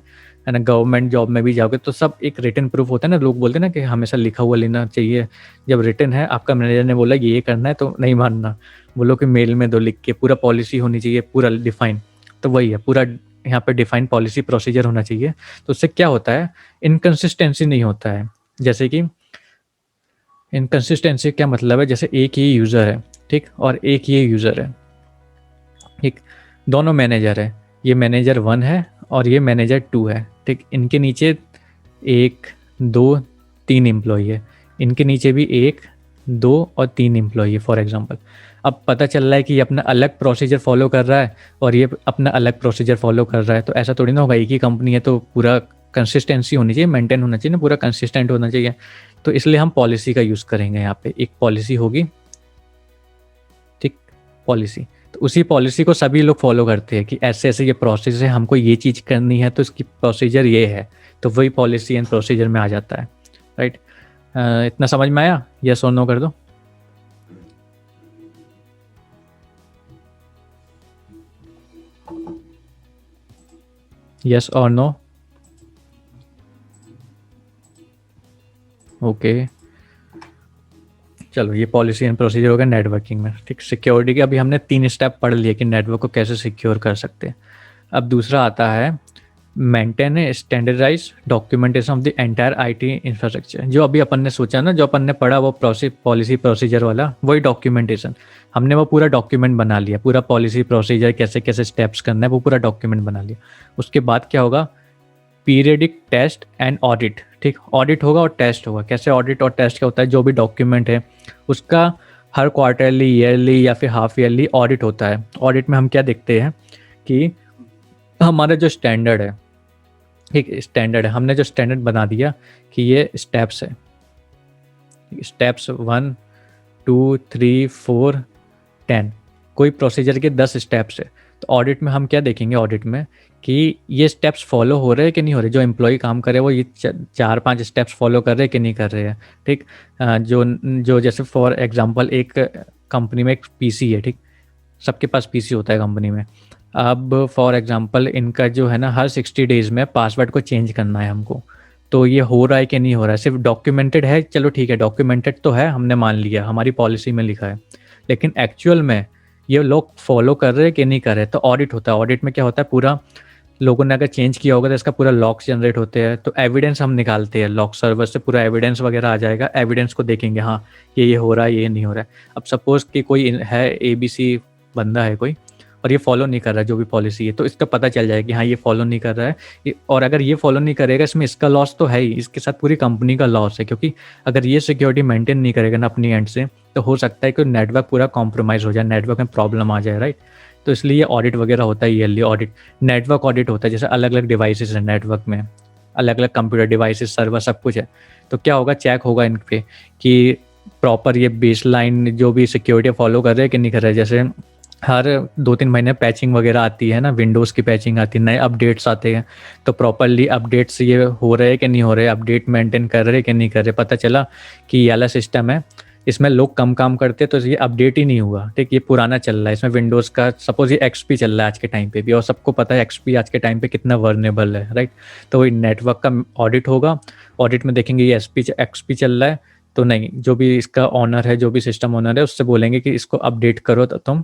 है ना, गवर्नमेंट जॉब में भी जाओगे, तो सब एक रिटन प्रूफ होता है ना। लोग बोलते हैं ना कि हमेशा लिखा हुआ लेना चाहिए। जब रिटन है, आपका मैनेजर ने बोला ये करना है तो नहीं मानना, बोलो कि मेल में दो लिख के, पूरा पॉलिसी होनी चाहिए, पूरा डिफाइन। तो वही है, पूरा यहाँ पे डिफाइन पॉलिसी प्रोसीजर होना चाहिए। तो उससे क्या होता है, इनकन्सिस्टेंसी नहीं होता है। जैसे कि इनकन्सिस्टेंसी क्या मतलब है, जैसे एक ही यूज़र है, ठीक, और एक ये यूज़र है, ठीक, दोनों मैनेजर है, ये मैनेजर 1 है और ये मैनेजर 2 है, ठीक। इनके नीचे 1 2 3 एम्प्लॉई है, इनके नीचे भी 1 2 और 3 एम्प्लॉई है फॉर एग्जांपल। अब पता चल रहा है कि ये अपना अलग प्रोसीजर फॉलो कर रहा है और ये अपना अलग प्रोसीजर फॉलो कर रहा है, तो ऐसा थोड़ी ना होगा। एक ही कंपनी है तो पूरा कंसिस्टेंसी होनी चाहिए, मेंटेन होना चाहिए ना, पूरा कंसिस्टेंट होना चाहिए। तो इसलिए हम पॉलिसी का यूज़ करेंगे। यहाँ पे एक पॉलिसी होगी, ठीक, पॉलिसी। तो उसी पॉलिसी को सभी लोग फॉलो करते हैं कि ऐसे ऐसे ये प्रोसेस है, हमको ये चीज़ करनी है तो इसकी प्रोसीजर ये है, तो वही पॉलिसी एंड प्रोसीजर में आ जाता है, राइट। इतना समझ में आया? यस और नो कर दो। यस और नो? ओके, चलो ये पॉलिसी एंड प्रोसीजर हो गया नेटवर्किंग में, ठीक। सिक्योरिटी के अभी हमने 3 स्टेप पढ़ लिए कि नेटवर्क को कैसे सिक्योर कर सकते हैं। अब दूसरा आता है maintain standardize documentation of the entire IT infrastructure. जो अभी अपन ने सोचा ना, जो अपन ने पढ़ा वो पॉलिसी प्रोसीजर वाला, वही डॉक्यूमेंटेशन हमने वो पूरा डॉक्यूमेंट बना लिया, पूरा पॉलिसी प्रोसीजर कैसे कैसे स्टेप्स करना है वो पूरा डॉक्यूमेंट बना लिया। उसके बाद क्या होगा, पीरियडिक टेस्ट एंड ऑडिट, ठीक। ऑडिट होगा और टेस्ट होगा। कैसे ऑडिट और टेस्ट क्या होता है, जो भी डॉक्यूमेंट है उसका हर क्वार्टरली, ईयरली या फिर हाफ ईयरली ऑडिट होता है। ऑडिट में हम क्या देखते हैं कि हमारा जो स्टैंडर्ड है, एक स्टैंडर्ड है, हमने जो स्टैंडर्ड बना दिया कि ये स्टेप्स है, स्टेप्स 1 2 3 4 10, कोई प्रोसीजर के 10 स्टेप्स है। तो ऑडिट में हम क्या देखेंगे, ऑडिट में कि ये स्टेप्स फॉलो हो रहे हैं कि नहीं हो रहे, जो एम्प्लॉय काम करे वो ये 4-5 स्टेप्स फॉलो कर रहे हैं कि नहीं कर रहे हैं, ठीक। जो जो जैसे फॉर एग्जांपल एक कंपनी में एक पीसी है, ठीक, सबके पास पीसी होता है कंपनी में। अब फॉर एग्जांपल इनका जो है ना, हर 60 डेज़ में पासवर्ड को चेंज करना है हमको। तो ये हो रहा है कि नहीं हो रहा है, सिर्फ डॉक्यूमेंटेड है, चलो ठीक है, डॉक्यूमेंटेड तो है, हमने मान लिया, हमारी पॉलिसी में लिखा है, लेकिन एक्चुअल में ये लोग फॉलो कर रहे हैं कि नहीं कर रहे। तो ऑडिट होता है। ऑडिट में क्या होता है, पूरा लोगों ने अगर चेंज किया होगा तो इसका पूरा लॉग्स जनरेट होते हैं, तो एविडेंस हम निकालते हैं, लॉग सर्वर से पूरा एविडेंस वगैरह आ जाएगा। एविडेंस को देखेंगे, हाँ ये हो रहा है, ये नहीं हो रहा है। अब सपोज कि कोई है ABC बंदा है कोई, और ये फॉलो नहीं कर रहा है जो भी पॉलिसी है, तो इसका पता चल जाएगा कि हाँ ये फॉलो नहीं कर रहा है। और अगर ये फॉलो नहीं करेगा, इसमें इसका लॉस तो है ही, इसके साथ पूरी कंपनी का लॉस है, क्योंकि अगर ये सिक्योरिटी मेंटेन नहीं करेगा ना अपनी एंड से, तो हो सकता है कि नेटवर्क पूरा कॉम्प्रोमाइज़ हो जाए, नेटवर्क में प्रॉब्लम आ जाए, राइट। तो इसलिए ऑडिट वगैरह होता है, ईयरली ऑडिट। नेटवर्क ऑडिट होता है, जैसे अलग अलग डिवाइसेस हैं नेटवर्क में, अलग अलग कंप्यूटर डिवाइसेस, सर्वर, सब कुछ है। तो क्या होगा, चेक होगा इन पे कि प्रॉपर ये बेसलाइन जो भी सिक्योरिटी फॉलो कर रहे हैं कि नहीं कर रहे। जैसे हर 2-3 महीने पैचिंग वगैरह आती है ना, विंडोज़ की पैचिंग आती है, नए अपडेट्स आते हैं, तो प्रॉपरली अपडेट्स ये हो रहे हैं कि नहीं हो रहे, अपडेट मेंटेन कर रहे कि नहीं कर रहे। पता चला कि ये वाला सिस्टम है इसमें लोग कम काम करते तो ये अपडेट ही नहीं हुआ, ठीक। ये पुराना चल रहा है, इसमें विंडोज़ का सपोज ये एक्सपी चल रहा है आज के टाइम पे भी, और सबको पता है एक्सपी आज के टाइम पे कितना वर्नेबल है, राइट। तो वही नेटवर्क का ऑडिट होगा, ऑडिट में देखेंगे ये एक्सपी चल रहा है, तो नहीं, जो भी इसका ऑनर है, जो भी सिस्टम ऑनर है, उससे बोलेंगे कि इसको अपडेट करो तो तुम,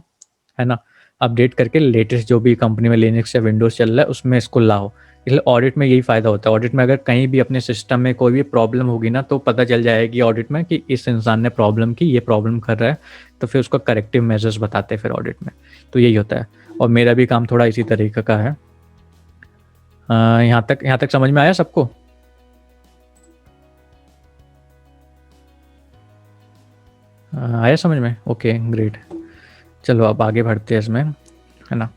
है ना, अपडेट करके लेटेस्ट जो भी कंपनी में लिनक्स या विंडोज़ चल रहा है उसमें इसको लाओ। इसलिए ऑडिट में यही फ़ायदा होता है। ऑडिट में अगर कहीं भी अपने सिस्टम में कोई भी प्रॉब्लम होगी ना, तो पता चल जाएगी ऑडिट में कि इस इंसान ने प्रॉब्लम की, ये प्रॉब्लम कर रहा है, तो फिर उसको करेक्टिव मेजर्स बताते हैं फिर ऑडिट में। तो यही होता है, और मेरा भी काम थोड़ा इसी तरीके का है। यहाँ तक समझ में आया सबको? आया समझ में? Okay great. चलो अब आगे बढ़ते हैं इसमें, है ना।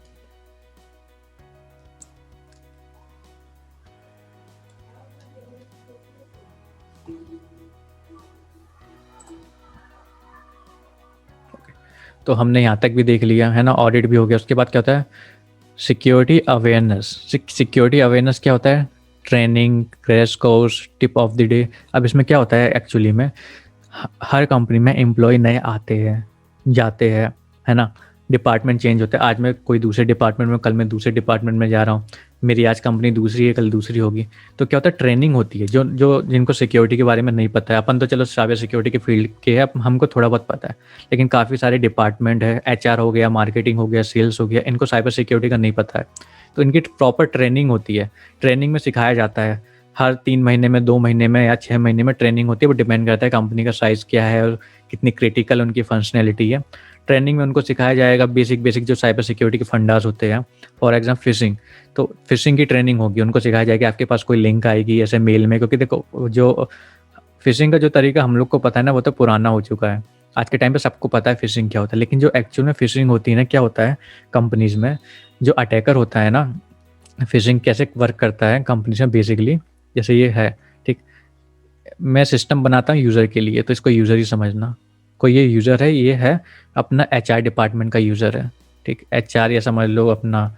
तो हमने यहाँ तक भी देख लिया, है ना, ऑडिट भी हो गया। उसके बाद क्या होता है? Security awareness. सिक्योरिटी अवेयरनेस क्या होता है? Training, crash course, tip of the day. अब इसमें क्या होता है एक्चुअली में, हर कंपनी में एम्प्लॉय नए आते हैं, जाते हैं, है ना, डिपार्टमेंट चेंज होते हैं। आज मैं कोई दूसरे डिपार्टमेंट में, कल मैं दूसरे डिपार्टमेंट में जा रहा हूँ, मेरी आज कंपनी दूसरी है, कल दूसरी होगी। तो क्या होता है, ट्रेनिंग होती है। जो जो जिनको सिक्योरिटी के बारे में नहीं पता है, अपन तो चलो साइबर सिक्योरिटी के फील्ड के है, हमको थोड़ा बहुत पता है, लेकिन काफ़ी सारे डिपार्टमेंट है, एचआर हो गया, मार्केटिंग हो गया, सेल्स हो गया, इनको साइबर सिक्योरिटी का नहीं पता है। तो इनकी प्रॉपर ट्रेनिंग होती है। ट्रेनिंग में सिखाया जाता है, हर 3 महीने में, 2 महीने में या 6 महीने में ट्रेनिंग होती है। वो डिपेंड करता है कंपनी का साइज़ क्या है और कितनी क्रिटिकल उनकी फंक्शनैलिटी है। ट्रेनिंग में उनको सिखाया जाएगा बेसिक जो साइबर सिक्योरिटी के फंडास होते हैं। फॉर एग्जाम्पल फिशिंग, तो फिशिंग की ट्रेनिंग होगी, उनको सिखाया जाएगा आपके पास कोई लिंक आएगी ऐसे मेल में, क्योंकि देखो जो फिशिंग का जो तरीका हम लोग को पता है ना, वो तो पुराना हो चुका है। आज के टाइम पे सबको पता है फिशिंग क्या होता है, लेकिन जो एक्चुअल में फिशिंग होती है ना, क्या होता है कंपनीज में, जो अटैकर होता है ना, फिशिंग कैसे वर्क करता है कंपनीज में बेसिकली, जैसे ये है, ठीक। मैं सिस्टम बनाता हूँ यूज़र के लिए, तो इसको यूज़र ही समझना। कोई ये यूज़र है, ये है अपना एचआर डिपार्टमेंट का यूज़र है, ठीक। एचआर या समझ लो अपना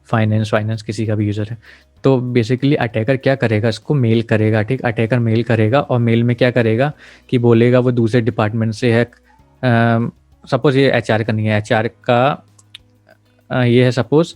फाइनेंस किसी का भी यूज़र है। तो बेसिकली अटैकर क्या करेगा, इसको मेल करेगा, ठीक। अटैकर मेल करेगा, और मेल में क्या करेगा कि बोलेगा वो दूसरे डिपार्टमेंट से है। सपोज़ ये एचआर का नहीं है, एचआर का ये है, सपोज़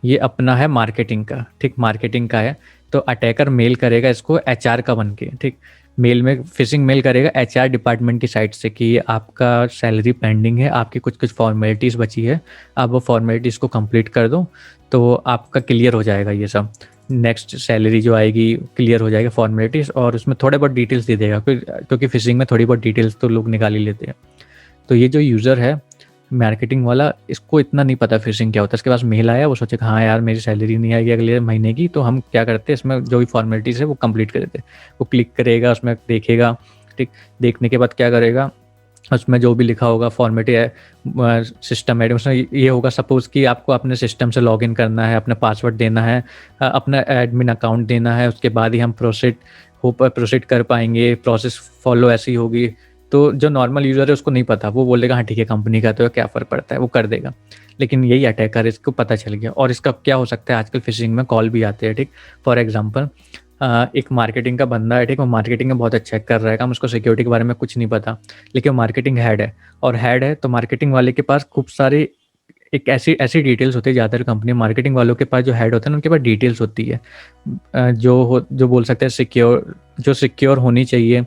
ये अपना है मार्केटिंग का, ठीक, मार्केटिंग का है। तो अटैकर मेल करेगा इसको एचआर का बन के, ठीक। मेल में फिशिंग मेल करेगा एचआर डिपार्टमेंट की साइड से कि आपका सैलरी पेंडिंग है, आपकी कुछ कुछ फॉर्मेलिटीज़ बची है, आप वो फॉर्मेलिटीज़ को कंप्लीट कर दो, तो आपका क्लियर हो जाएगा ये सब। नेक्स्ट सैलरी जो आएगी क्लियर हो जाएगा फॉर्मेलिटीज़, और उसमें थोड़े बहुत डिटेल्स दे देगा, क्योंकि फिशिंग में थोड़ी बहुत डिटेल्स तो लोग निकाल ही लेते हैं। तो ये जो यूज़र है मार्केटिंग वाला, इसको इतना नहीं पता फिशिंग क्या होता है। इसके पास मेल आया, वो सोचे हाँ यार मेरी सैलरी नहीं आएगी अगले महीने की, तो हम क्या करते हैं, इसमें जो भी फॉर्मेलिटीज़ है वो कंप्लीट कर देते हैं। वो क्लिक करेगा, उसमें देखेगा, ठीक। देखने के बाद क्या करेगा, उसमें जो भी लिखा होगा फॉर्मेलिटी है, सिस्टम है, उसमें ये होगा सपोज़ कि आपको अपने सिस्टम से लॉगिन करना है, अपना पासवर्ड देना है, अपना एडमिन अकाउंट देना है, उसके बाद ही हम प्रोसीड कर पाएंगे, प्रोसेस फॉलो ऐसी होगी। तो जो नॉर्मल यूज़र है उसको नहीं पता, वो बोलेगा हाँ ठीक है कंपनी का तो क्या फ़र्क पड़ता है, वो कर देगा। लेकिन यही अटैकर, इसको पता चल गया। और इसका क्या हो सकता है, आजकल फिशिंग में कॉल भी आते हैं, ठीक। फॉर एग्जांपल एक मार्केटिंग का बंदा है, ठीक, वो मार्केटिंग में बहुत अच्छा कर रहा है काम, उसको सिक्योरिटी के बारे में कुछ नहीं पता, लेकिन वो मार्केटिंग हेड है। और हेड है तो मार्केटिंग वाले के पास खूब सारी एक ऐसी ऐसी डिटेल्स होती है, ज़्यादातर कंपनी मार्केटिंग वालों के पास जो हेड होते हैं उनके पास डिटेल्स होती है, जो बोल सकते हैं सिक्योर होनी चाहिए।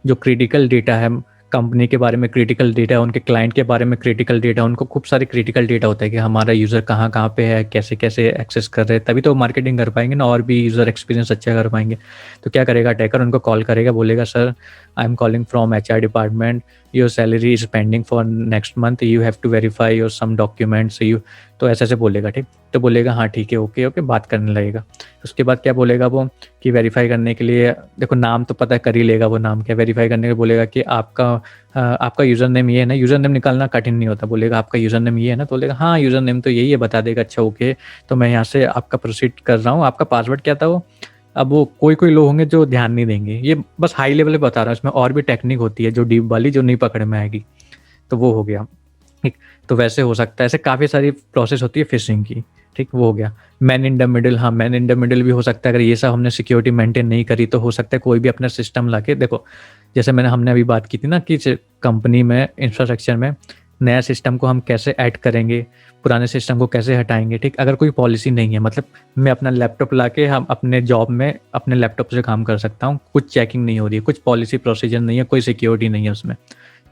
जो क्रिटिकल डेटा है कंपनी के बारे में, क्रिटिकल डेटा, उनके क्लाइंट के बारे में क्रिटिकल डेटा, उनको खूब सारे क्रिटिकल डेटा होता है कि हमारा यूज़र कहाँ कहाँ पे है, कैसे कैसे एक्सेस कर रहे हैं, तभी तो मार्केटिंग कर पाएंगे ना, और भी यूज़र एक्सपीरियंस अच्छा कर पाएंगे। तो क्या करेगा अटैकर, उनको कॉल करेगा, बोलेगा sir I am calling from HR department, your salary is pending for next month, you have to verify your some documents, you, तो ऐसे बोलेगा, ठीक। तो बोलेगा हाँ ठीक है, ओके ओके, बात करने लगेगा। उसके बाद क्या बोलेगा वो कि वेरीफाई करने के लिए, देखो नाम तो पता कर ही लेगा वो, नाम क्या, वेरीफाई करने के बोलेगा कि आपका यूज़र नेम ये है ना, यूज़र नेम निकालना कठिन नहीं होता, बोलेगा आपका यूज़र नेम ये है ना, तो बोलेगा हाँ यूज़र नेम तो यही है, बता देगा, अच्छा ओके तो मैं यहाँ से आपका प्रोसीड कर रहा हूँ। आपका पासवर्ड क्या था वो, अब वो कोई लोग होंगे जो ध्यान नहीं देंगे, ये बस हाई लेवल पे बता रहा हूँ, इसमें और भी टेक्निक होती है जो डीप वाली, जो नहीं पकड़ में आएगी। तो वो हो गया, ठीक। तो वैसे हो सकता है, ऐसे काफ़ी सारी प्रोसेस होती है फिशिंग की। ठीक, वो हो गया। मैन इन द मिडिल, हाँ मैन इन द मिडिल भी हो सकता है। अगर ये सब हमने सिक्योरिटी मेंटेन नहीं करी तो हो सकता है कोई भी अपना सिस्टम लाके, देखो जैसे हमने अभी बात की थी ना कि कंपनी में इंफ्रास्ट्रक्चर में नया सिस्टम को हम कैसे ऐड करेंगे, पुराने सिस्टम को कैसे हटाएंगे। ठीक, अगर कोई पॉलिसी नहीं है, मतलब मैं अपना लैपटॉप लाके हम अपने जॉब में अपने लैपटॉप से काम कर सकता हूँ, कुछ चेकिंग नहीं हो रही है, कुछ पॉलिसी प्रोसीजर नहीं है, कोई सिक्योरिटी नहीं है उसमें,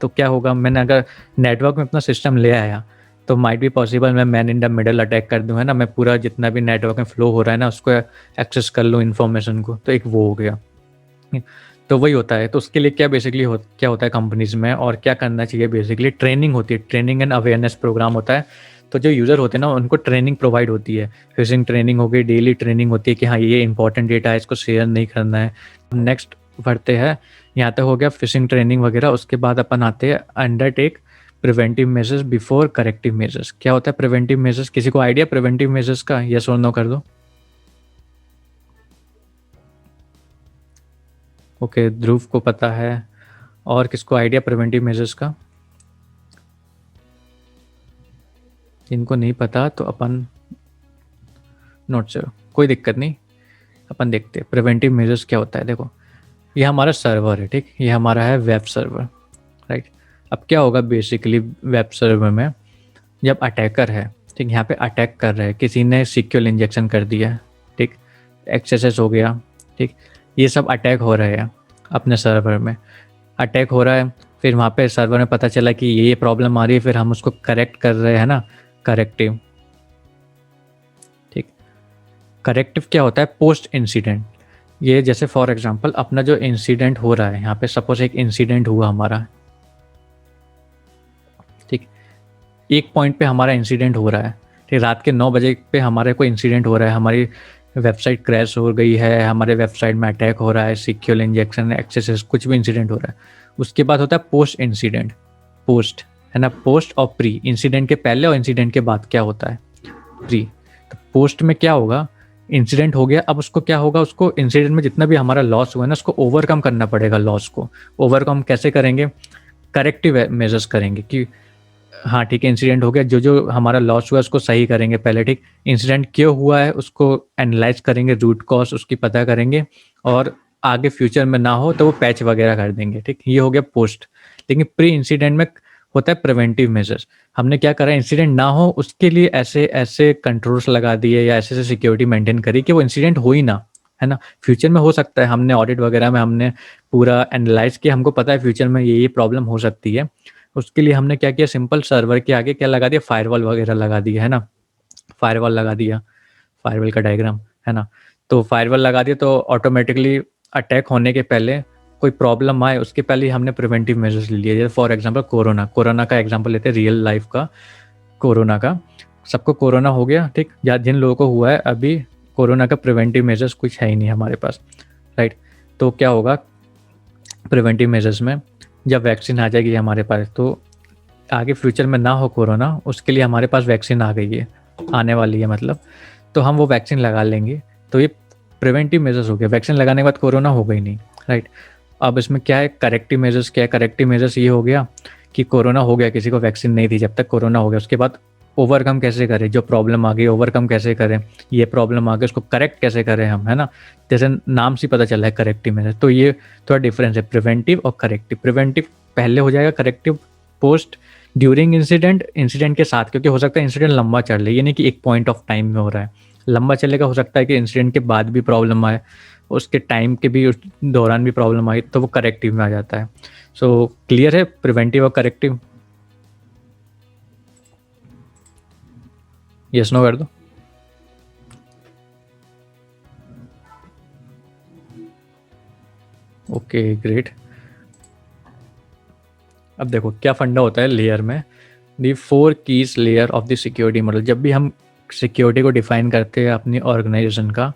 तो क्या होगा, मैंने अगर नेटवर्क में अपना सिस्टम ले आया तो माइट भी पॉसिबल मैं man in the middle attack कर दूँ, है ना, मैं पूरा जितना भी नेटवर्क में फ्लो हो रहा है ना उसको एक्सेस कर लूँ इन्फॉर्मेशन को, तो एक वो हो गया। तो वही होता है। तो उसके लिए क्या बेसिकली क्या होता है कंपनीज में और क्या करना चाहिए, बेसिकली ट्रेनिंग होती है, ट्रेनिंग एंड अवेयरनेस प्रोग्राम होता है। तो जो यूज़र होते हैं ना उनको ट्रेनिंग प्रोवाइड होती है, फिशिंग ट्रेनिंग हो गई, डेली ट्रेनिंग होती है कि हाँ ये इंपॉर्टेंट डेटा है, इसको शेयर नहीं करना है। नेक्स्ट बढ़ते हैं, यहाँ तक हो गया फिशिंग ट्रेनिंग वगैरह। उसके बाद अपन आते हैं undertake preventive measures before corrective measures. क्या होता है प्रिवेंटिव मेजर्स, किसी को आइडिया प्रिवेंटिव मेजर्स का? यस और नो कर दो। ओके, ध्रुव को पता है, और किसको आइडिया प्रिवेंटिव मेजर्स का? जिनको नहीं पता तो अपन नोट से, कोई दिक्कत नहीं, अपन देखते हैं प्रिवेंटिव मेजर्स क्या होता है। देखो ये हमारा सर्वर है, ठीक, ये हमारा है वेब सर्वर, राइट। अब क्या होगा बेसिकली वेब सर्वर में, जब अटैकर है, ठीक, यहाँ पे अटैक कर रहे हैं, किसी ने सिक्योर इंजेक्शन कर दिया है, ठीक, एक्सेस हो गया, ठीक, ये सब अटैक हो रहे हैं अपने सर्वर में, अटैक हो रहा है, फिर वहाँ पे सर्वर में पता चला कि ये प्रॉब्लम आ रही है, फिर हम उसको करेक्ट कर रहे हैं ना, करेक्टिव। ठीक, करेक्टिव क्या होता है पोस्ट इंसिडेंट। ये जैसे फॉर एग्जांपल अपना जो इंसिडेंट हो रहा है, यहाँ पे सपोज एक इंसिडेंट हुआ हमारा, ठीक, एक पॉइंट पे हमारा इंसिडेंट हो रहा है, ठीक, रात के 9 बजे पे हमारे कोई इंसिडेंट हो रहा है, हमारी वेबसाइट क्रैश हो गई है, हमारे वेबसाइट में अटैक हो रहा है, सिक्योर इंजेक्शन, एक्सेस, कुछ भी इंसिडेंट हो रहा है। उसके बाद होता है पोस्ट इंसिडेंट, पोस्ट है ना, पोस्ट और प्री, इंसिडेंट के पहले और इंसिडेंट के बाद क्या होता है, प्री। तो पोस्ट में क्या होगा, इंसिडेंट हो गया, अब उसको क्या होगा, उसको इंसिडेंट में जितना भी हमारा लॉस हुआ है ना उसको ओवरकम करना पड़ेगा। लॉस को ओवरकम कैसे करेंगे, करेक्टिव मेजर्स करेंगे कि हाँ ठीक है इंसिडेंट हो गया, जो जो हमारा लॉस हुआ है उसको सही करेंगे पहले, ठीक, इंसिडेंट क्यों हुआ है उसको एनालाइज करेंगे, रूट कॉज उसकी पता करेंगे, और आगे फ्यूचर में ना हो तो वो पैच वगैरह कर देंगे, ठीक, ये हो गया पोस्ट। लेकिन प्री इंसिडेंट में होता है प्रिवेंटिव मेजर्स, हमने क्या करा, इंसिडेंट ना हो उसके लिए ऐसे ऐसे कंट्रोल्स लगा दिए या ऐसे ऐसे सिक्योरिटी मेंटेन करी कि वो इंसिडेंट हो ही ना, है ना। फ्यूचर में हो सकता है, हमने ऑडिट वगैरह में हमने पूरा एनालाइज किया, हमको पता है फ्यूचर में ये प्रॉब्लम हो सकती है, उसके लिए हमने क्या किया, सिंपल सर्वर के आगे क्या लगा दिया, फायरवॉल वगैरह लगा दिया, है ना, फायरवॉल लगा दिया, फायरवॉल का डायग्राम है ना। तो फायरवॉल लगा दिया तो ऑटोमेटिकली अटैक होने के पहले, कोई प्रॉब्लम आए उसके पहले ही हमने प्रिवेंटिव मेजर्स ले लिए। जैसे फॉर एग्जांपल कोरोना का एग्जांपल लेते हैं, रियल लाइफ का कोरोना का, सबको कोरोना हो गया, ठीक, या जिन लोगों को हुआ है अभी कोरोना का प्रिवेंटिव मेजर्स कुछ है ही नहीं हमारे पास, राइट। तो क्या होगा प्रिवेंटिव मेजर्स में, जब वैक्सीन आ जाएगी हमारे पास तो आगे फ्यूचर में ना हो कोरोना, उसके लिए हमारे पास वैक्सीन आ गई है, आने वाली है मतलब, तो हम वो वैक्सीन लगा लेंगे। तो ये प्रिवेंटिव मेजर्स हो गया, वैक्सीन लगाने के बाद कोरोना हो गई नहीं, राइट। अब इसमें क्या है करेक्टिव मेजर्स, क्या है करेक्टिव मेजर्स, ये हो गया कि कोरोना हो गया, किसी को वैक्सीन नहीं थी, जब तक कोरोना हो गया उसके बाद ओवरकम कैसे करें, जो प्रॉब्लम आ गई ओवरकम कैसे करें, ये प्रॉब्लम आ गई उसको करेक्ट कैसे करें हम, है ना। जैसे नाम से पता चला है करेक्टिव मेजर, तो ये थोड़ा डिफरेंस है प्रिवेंटिव और करेक्टिव। प्रिवेंटिव पहले हो जाएगा, corrective post during incident, incident के साथ, क्योंकि हो सकता है इंसिडेंट लंबा चल रहा है, ये नहीं कि एक पॉइंट ऑफ टाइम में हो रहा है, लंबा चलेगा, हो सकता है कि इंसिडेंट के बाद भी प्रॉब्लम आए, उसके टाइम के भी उस दौरान भी प्रॉब्लम आई, तो वो करेक्टिव में आ जाता है। सो क्लियर है प्रिवेंटिव और करेक्टिव? यस नो कर दो। Okay great. अब देखो क्या फंडा होता है लेयर में, दी 4 keys layer of the security model. जब भी हम सिक्योरिटी को डिफाइन करते हैं अपनी ऑर्गेनाइजेशन का,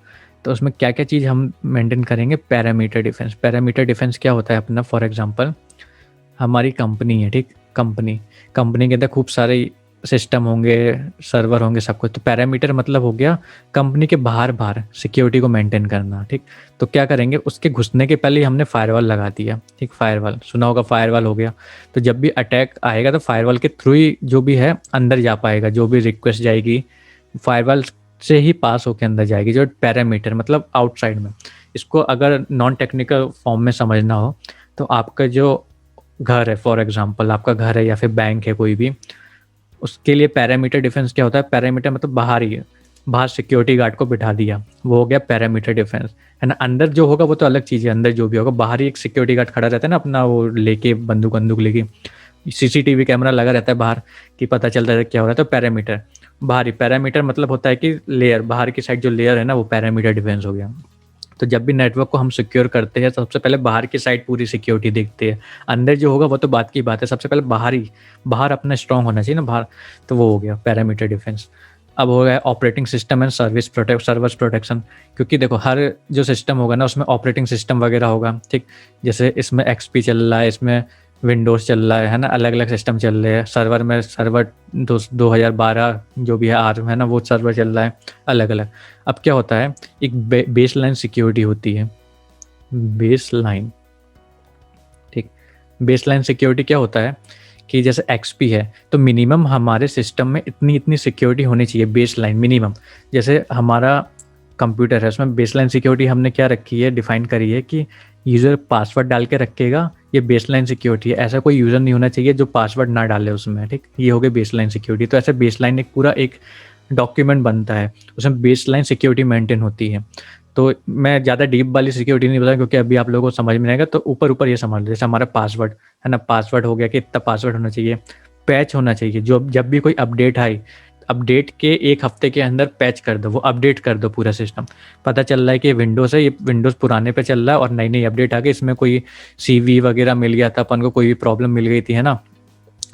तो उसमें क्या क्या चीज़ हम मेंटेन करेंगे, पैरामीटर डिफेंस। पैरामीटर डिफेंस क्या होता है अपना, फॉर एग्जांपल हमारी कंपनी है, ठीक, कंपनी के अंदर खूब सारे सिस्टम होंगे, सर्वर होंगे, सब कुछ। तो पैरामीटर मतलब हो गया कंपनी के बाहर बाहर सिक्योरिटी को मेंटेन करना, ठीक। तो क्या करेंगे, उसके घुसने के पहले ही हमने फायरवॉल लगा दिया, ठीक, फायरवॉल सुना होगा, फायरवॉल हो गया। तो जब भी अटैक आएगा तो फायरवॉल के थ्रू ही जो भी है अंदर जा पाएगा, जो भी रिक्वेस्ट जाएगी फायरवॉल से ही पास होके अंदर जाएगी, जो पैरामीटर मतलब आउटसाइड में। इसको अगर नॉन टेक्निकल फॉर्म में समझना हो तो आपका जो घर है, फॉर एग्जांपल आपका घर है या फिर बैंक है कोई भी, उसके लिए पैरामीटर डिफेंस क्या होता है? पैरामीटर मतलब बाहर ही है, बाहर सिक्योरिटी गार्ड को बिठा दिया, वो हो गया पैरामीटर डिफेंस, है ना। अंदर जो होगा वो तो अलग चीज़ है, अंदर जो भी होगा, बाहर ही एक सिक्योरिटी गार्ड खड़ा रहता है ना अपना, वो लेके बंदूक बंदूक लेके, सीसीटीवी कैमरा लगा रहता है बाहर कि पता चलता है क्या हो रहा है। तो पैरामीटर बाहरी, पैरामीटर मतलब होता है कि लेयर, बाहर की साइड जो लेयर है ना, वो पैरामीटर डिफेंस हो गया। तो जब भी नेटवर्क को हम सिक्योर करते हैं, सबसे पहले बाहर की साइड पूरी सिक्योरिटी देखते हैं। अंदर जो होगा वो तो बात की बात है, सबसे पहले बाहर अपना स्ट्रांग होना चाहिए ना बाहर। तो वो हो गया पैरामीटर डिफेंस। अब हो गया operating system and service protection. क्योंकि देखो हर जो सिस्टम होगा ना उसमें ऑपरेटिंग सिस्टम वगैरह होगा, ठीक। जैसे इसमें एक्सपी चल रहा है, इसमें विंडोज़ चल रहा है ना, अलग अलग सिस्टम चल रहे हैं। सर्वर में सर्वर 2012 जो भी है आर्म है ना, वो सर्वर चल रहा है अलग अलग। अब क्या होता है, एक बेस लाइन सिक्योरिटी होती है, बेस लाइन, ठीक। बेस लाइन सिक्योरिटी क्या होता है कि जैसे एक्सपी है तो मिनिमम हमारे सिस्टम में इतनी इतनी सिक्योरिटी होनी चाहिए, बेस लाइन मिनिमम। जैसे हमारा कंप्यूटर है उसमें बेस लाइन सिक्योरिटी हमने क्या रखी है, डिफाइन करी है कि यूज़र पासवर्ड डाल के रखेगा, ये बेस लाइन सिक्योरिटी है। ऐसा कोई यूज़र नहीं होना चाहिए जो पासवर्ड ना डाले उसमें, ठीक। ये हो गई बेस लाइन सिक्योरिटी। तो ऐसे बेस लाइन एक पूरा एक डॉक्यूमेंट बनता है, उसमें बेस लाइन सिक्योरिटी मेंटेन होती है। तो मैं ज़्यादा डीप वाली सिक्योरिटी नहीं बताया क्योंकि अभी आप लोगों को समझ में नहीं आएगा, तो ऊपर ऊपर ये समझ लो। जैसे हमारा पासवर्ड है ना, पासवर्ड हो गया कि इतना पासवर्ड होना चाहिए, पैच होना चाहिए, जो जब भी कोई अपडेट आए, अपडेट के 1 हफ्ते के अंदर पैच कर दो, वो अपडेट कर दो पूरा सिस्टम। पता चल रहा है कि विंडोज़ है, ये विंडोज़ पुराने पे चल रहा है और नई नई अपडेट आ गई, इसमें कोई सीवी वगैरह मिल गया था अपन को, कोई भी प्रॉब्लम मिल गई थी, है ना,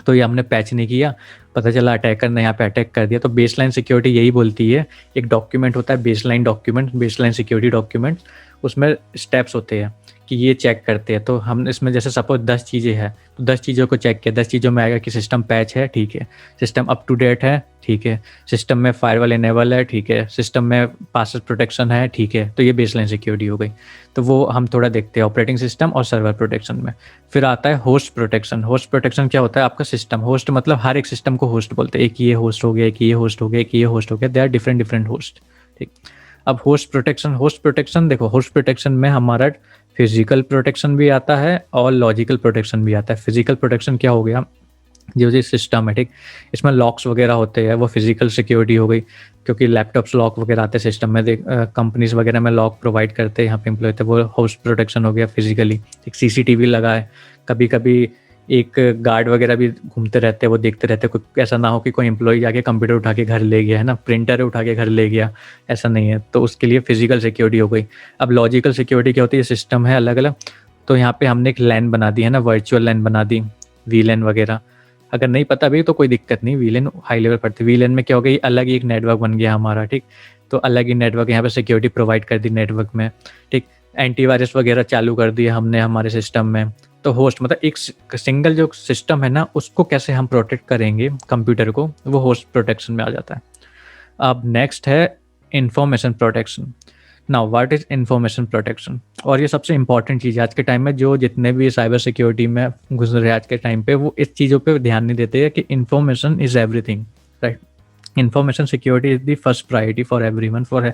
तो ये हमने पैच नहीं किया, पता चला अटैकर ने यहाँ पे अटैक कर दिया। तो बेसलाइन सिक्योरिटी यही बोलती है, एक डॉक्यूमेंट होता है baseline document, baseline security document, उसमें स्टेप्स होते हैं कि ये चेक करते हैं। तो हम इसमें जैसे सपोज 10 चीज़ें हैं तो 10 चीज़ों को चेक किया, 10 चीज़ों में आएगा कि सिस्टम पैच है, ठीक है, सिस्टम अप टू डेट है, ठीक है, सिस्टम में फायरवॉल इनेबल है, ठीक है, सिस्टम में पासवर्ड प्रोटेक्शन है, ठीक है। तो ये बेसलाइन सिक्योरिटी हो गई। तो वो हम थोड़ा देखते हैं ऑपरेटिंग सिस्टम और सर्वर प्रोटेक्शन में। फिर आता है होस्ट प्रोटेक्शन। होस्ट प्रोटेक्शन क्या होता है, आपका सिस्टम होस्ट मतलब हर एक सिस्टम को होस्ट बोलते हैं, एक ये होस्ट हो गया, एक ये होस्ट हो गया, एक ये होस्ट हो गया, they are different different host, ठीक। अब होस्ट प्रोटेक्शन देखो, होस्ट प्रोटेक्शन में हमारा फिजिकल प्रोटेक्शन भी आता है और लॉजिकल प्रोटेक्शन भी आता है। फिजिकल प्रोटेक्शन क्या हो गया, जो सिस्टम है, ठीक, इसमें लॉक्स वगैरह होते हैं, वो फिजिकल सिक्योरिटी हो गई, क्योंकि लैपटॉप्स लॉक वगैरह आते हैं सिस्टम में, कंपनीज वगैरह में लॉक प्रोवाइड करते हैं यहाँ पे एम्प्लॉय, तो वो होस्ट प्रोटेक्शन हो गया फिजिकली। एक सीसीटीवी लगा है, कभी कभी एक गार्ड वगैरह भी घूमते रहते हैं, वो देखते रहते हैं कोई ऐसा ना हो कि कोई एम्प्लॉय जाके कंप्यूटर उठा के घर ले गया, है ना, प्रिंटर उठा के घर ले गया, ऐसा नहीं है। तो उसके लिए फिजिकल सिक्योरिटी हो गई। अब लॉजिकल सिक्योरिटी क्या होती है, सिस्टम है अलग अलग, तो यहाँ पे हमने एक लैन बना दी है ना, वर्चुअल लैन बना दी, वीलैन वगैरह। अगर नहीं पता भी तो कोई दिक्कत नहीं, वीलैन हाई लेवल पड़ती है। वीलैन में क्या हो गया, अलग ही एक नेटवर्क बन गया हमारा, ठीक। तो अलग ही नेटवर्क यहाँ पे सिक्योरिटी प्रोवाइड कर दी नेटवर्क में, ठीक। एंटीवायरस वगैरह चालू कर दिया हमने हमारे सिस्टम में। तो होस्ट मतलब एक सिंगल जो सिस्टम है ना, उसको कैसे हम प्रोटेक्ट करेंगे कंप्यूटर को, वो होस्ट प्रोटेक्शन में आ जाता है। अब नेक्स्ट है information protection. Now what is information protection, और ये सबसे इंपॉर्टेंट चीज़ है आज के टाइम में। जो जितने भी साइबर सिक्योरिटी में घुस रहे हैं आज के टाइम पे, वो इस चीज़ों पे ध्यान नहीं देते हैं कि information is everything, right. Information security is the first priority for everyone, for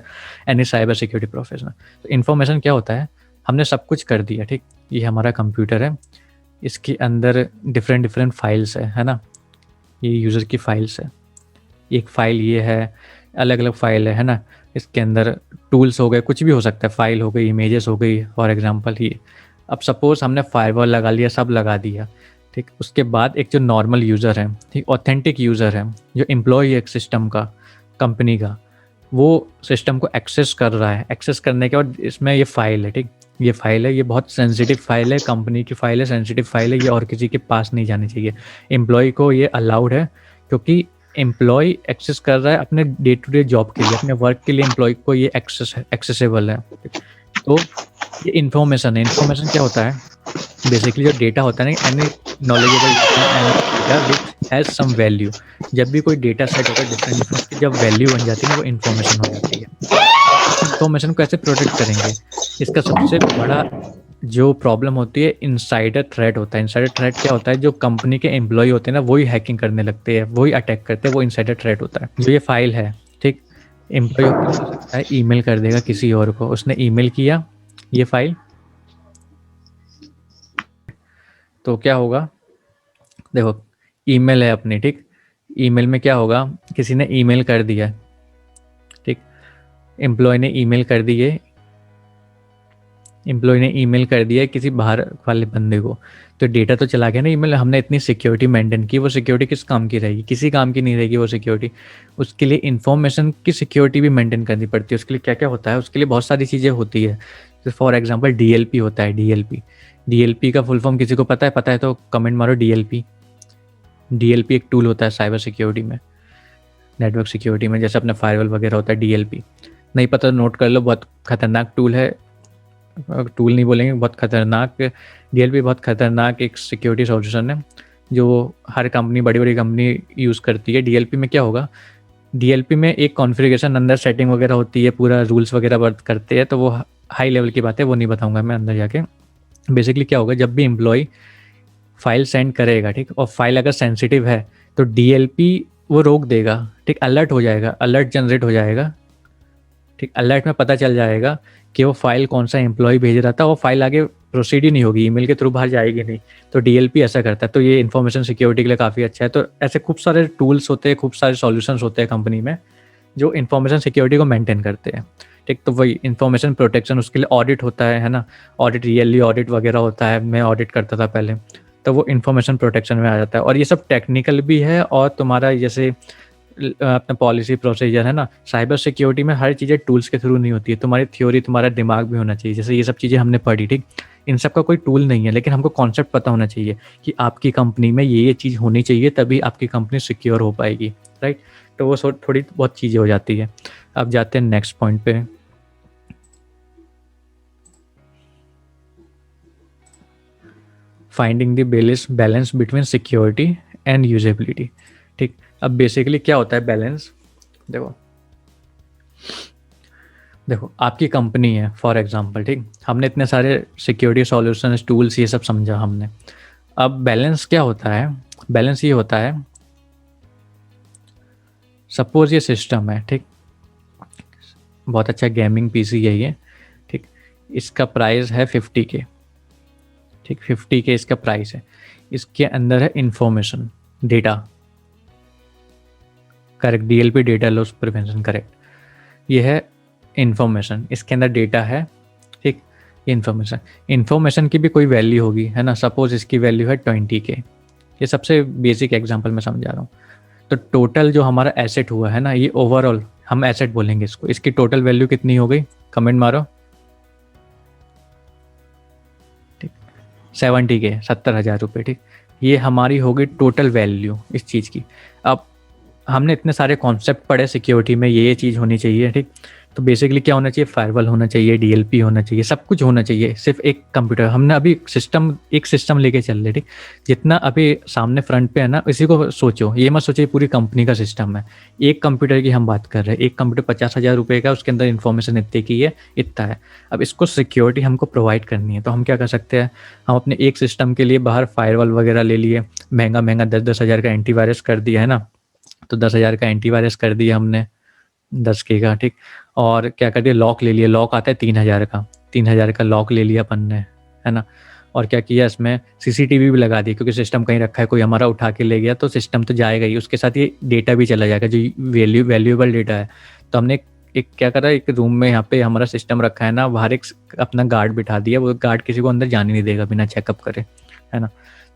any cyber security professional. तो इन्फॉर्मेशन क्या होता है, हमने सब कुछ कर दिया, ठीक। ये हमारा कंप्यूटर है, इसके अंदर डिफरेंट डिफरेंट फाइल्स है ना, ये यूज़र की फाइल्स है, एक फ़ाइल ये है, अलग अलग फाइल है ना, इसके अंदर टूल्स हो गए, कुछ भी हो सकता है, फाइल हो गई, इमेजेस हो गई, फॉर एग्जांपल ये। अब सपोज हमने फायरवॉल लगा लिया, सब लगा दिया, ठीक। उसके बाद एक जो नॉर्मल यूज़र है, ठीक, ऑथेंटिक यूज़र है, जो एम्प्लॉय है एक सिस्टम का, कंपनी का, वो सिस्टम को एक्सेस कर रहा है। एक्सेस करने के बाद इसमें ये फाइल है, ठीक, ये फाइल है, ये बहुत सेंसिटिव फाइल है, कंपनी की फाइल है, सेंसिटिव फाइल है, ये और किसी के पास नहीं जानी चाहिए। एम्प्लॉय को ये अलाउड है, क्योंकि एम्प्लॉय एक्सेस कर रहा है अपने डे टू डे जॉब के लिए, अपने वर्क के लिए एम्प्लॉय को ये एक्सेसिबल है। तो ये इन्फॉर्मेशन है। इन्फॉर्मेशन क्या होता है, बेसिकली जो डेटा होता है ना, any knowledgeable data which has some value. जब भी कोई डेटा सेट होता है डिफरेंट डिफरेंट की, जब वैल्यू बन जाती है ना, वो इन्फॉर्मेशन हो जाती है। इन्फॉर्मेशन को कैसे प्रोटेक्ट करेंगे, इसका सबसे बड़ा जो प्रॉब्लम होती है, इनसाइडर थ्रेट होता है। इनसाइडर थ्रेट क्या होता है, जो कंपनी के एम्प्लॉय होते हैं ना, वही हैकिंग करने लगते हैं, वही अटैक करते हैं, वो इनसाइडर थ्रेट होता है। जो ये फाइल है, ठीक, एम्प्लॉय क्या हो सकता है, ईमेल कर देगा किसी और को, उसने ईमेल किया ये फाइल, तो क्या होगा, देखो ईमेल है अपनी, ठीक, ईमेल में क्या होगा, किसी ने ईमेल कर दिया, ठीक, एम्प्लॉय ने ईमेल कर दिए, एम्प्लॉय ने ईमेल कर दिया किसी बाहर वाले बंदे को, तो डेटा तो चला गया ना ईमेल, हमने इतनी सिक्योरिटी मेंटेन की, वो सिक्योरिटी किस काम की रहेगी, किसी काम की नहीं रहेगी वो सिक्योरिटी। उसके लिए इन्फॉर्मेशन की सिक्योरिटी भी मेंटेन करनी पड़ती है, उसके लिए क्या क्या होता है, उसके लिए बहुत सारी चीज़ें होती है। तो फॉर एग्जाम्पल डीएलपी होता है, डीएलपी, डीएलपी का फुल फॉर्म किसी को पता है, पता है तो कमेंट मारो डीएलपी। डीएलपी एक टूल होता है साइबर सिक्योरिटी में, नेटवर्क सिक्योरिटी में, जैसे अपना फायरवॉल वगैरह होता है, डीएलपी। नहीं पता तो नोट कर लो, बहुत खतरनाक टूल है, टूल नहीं बोलेंगे, बहुत खतरनाक, डीएलपी बहुत खतरनाक एक सिक्योरिटी सॉल्यूशन है जो हर कंपनी, बड़ी बड़ी कंपनी यूज़ करती है। डीएलपी में क्या होगा, डीएलपी में एक कॉन्फ़िगरेशन अंदर सेटिंग वगैरह होती है, पूरा रूल्स वगैरह वर्क करते हैं, तो वो हाई लेवल की बात है, वो नहीं बताऊंगा मैं अंदर जाके। बेसिकली क्या होगा, जब भी एम्प्लॉय फाइल सेंड करेगा, ठीक, और फाइल अगर सेंसिटिव है तो डीएलपी वो रोक देगा, ठीक, अलर्ट हो जाएगा, अलर्ट जनरेट हो जाएगा, ठीक, अलर्ट में पता चल जाएगा कि वो फाइल कौन सा एम्प्लॉय भेज रहा था, वो फाइल आगे प्रोसीड ही नहीं होगी, ईमेल के थ्रू बाहर जाएगी नहीं। तो डीएलपी ऐसा करता है, तो ये इन्फॉर्मेशन सिक्योरिटी के लिए काफ़ी अच्छा है। तो ऐसे खूब सारे टूल्स होते हैं, खूब सारे सॉल्यूशंस होते हैं कंपनी में जो इन्फॉर्मेशन सिक्योरिटी को मेंटेन करते हैं, ठीक। तो वही इन्फॉर्मेशन प्रोटेक्शन, उसके लिए ऑडिट होता है ना, ऑडिट, ईयरली ऑडिट वगैरह होता है, मैं ऑडिट करता था पहले, तो वो इन्फॉर्मेशन प्रोटेक्शन में आ जाता है। और ये सब टेक्निकल भी है, और तुम्हारा जैसे अपना पॉलिसी प्रोसीजर है ना, साइबर सिक्योरिटी में हर चीज़ें टूल्स के थ्रू नहीं होती है, तुम्हारी थ्योरी, तुम्हारा दिमाग भी होना चाहिए, जैसे ये सब चीज़ें हमने पढ़ी, ठीक, इन सब का कोई टूल नहीं है, लेकिन हमको कॉन्सेप्ट पता होना चाहिए कि आपकी कंपनी में ये चीज़ होनी चाहिए, तभी आपकी कंपनी सिक्योर हो पाएगी, राइट। तो वो थोड़ी बहुत चीज़ें हो जाती है। अब जाते हैं नेक्स्ट पॉइंट पे, finding the balance between security and usability, ठीक। अब बेसिकली क्या होता है बैलेंस, देखो देखो आपकी कंपनी है फॉर एग्जांपल, ठीक, हमने इतने सारे सिक्योरिटी सॉल्यूशंस, टूल्स, ये सब समझा हमने। अब बैलेंस क्या होता है, बैलेंस ये होता है, सपोज ये सिस्टम है, ठीक, बहुत अच्छा गेमिंग पीसी है ये, ठीक, इसका प्राइस है 50K, ठीक, 50K इसका प्राइस है, इसके अंदर है information, data, correct, DLP, data loss prevention, correct, ये है इंफॉर्मेशन, इसके अंदर डेटा है, ठीक, ये इन्फॉर्मेशन की भी कोई वैल्यू होगी, है ना, सपोज इसकी वैल्यू है 20K, ये सबसे बेसिक एग्जांपल मैं समझा रहा हूँ। तो टोटल जो हमारा एसेट हुआ है ना, ये ओवरऑल हम एसेट बोलेंगे इसको, इसकी टोटल वैल्यू कितनी हो गई, कमेंट मारो, ठीक, 70K, 70,000 रुपये, ठीक, ये हमारी होगी टोटल वैल्यू इस चीज़ की। अब हमने इतने सारे कॉन्सेप्ट पढ़े सिक्योरिटी में, ये चीज़ होनी चाहिए, ठीक, तो बेसिकली क्या होना चाहिए, फायरवॉल होना चाहिए, डीएलपी होना चाहिए, सब कुछ होना चाहिए, सिर्फ एक कंप्यूटर, हमने अभी एक सिस्टम लेके चल रहे, ठीक, जितना अभी सामने फ्रंट पे है ना, इसी को सोचो, ये मत सोचो पूरी कंपनी का सिस्टम है, एक कंप्यूटर की हम बात कर रहे हैं, एक कंप्यूटर 50,000 रुपये का, उसके अंदर इन्फॉर्मेशन इतने की है, इतना है। अब इसको सिक्योरिटी हमको प्रोवाइड करनी है, तो हम क्या कर सकते हैं, हम अपने एक सिस्टम के लिए बाहर फायरवॉल वगैरह ले लिए, महंगा महंगा 10-10 हज़ार का एंटीवायरस कर दिया है ना, तो 10,000 का एंटीवायरस कर दिया हमने, 10K का, ठीक, और क्या कर दिया, लॉक ले लिया, लॉक आता है 3,000 का, 3,000 का लॉक ले लिया अपन ने, है ना, और क्या किया, इसमें सीसीटीवी भी लगा दी, क्योंकि सिस्टम कहीं रखा है, कोई हमारा उठा के ले गया तो सिस्टम तो जाएगा ही, उसके साथ ये डेटा भी चला जाएगा जो वैल्यूएबल डेटा है। तो हमने एक क्या करा, एक रूम में यहाँ पे हमारा सिस्टम रखा है ना, बाहर एक अपना गार्ड बिठा दिया, वो गार्ड किसी को अंदर जाने नहीं देगा बिना चेकअप करे, है ना।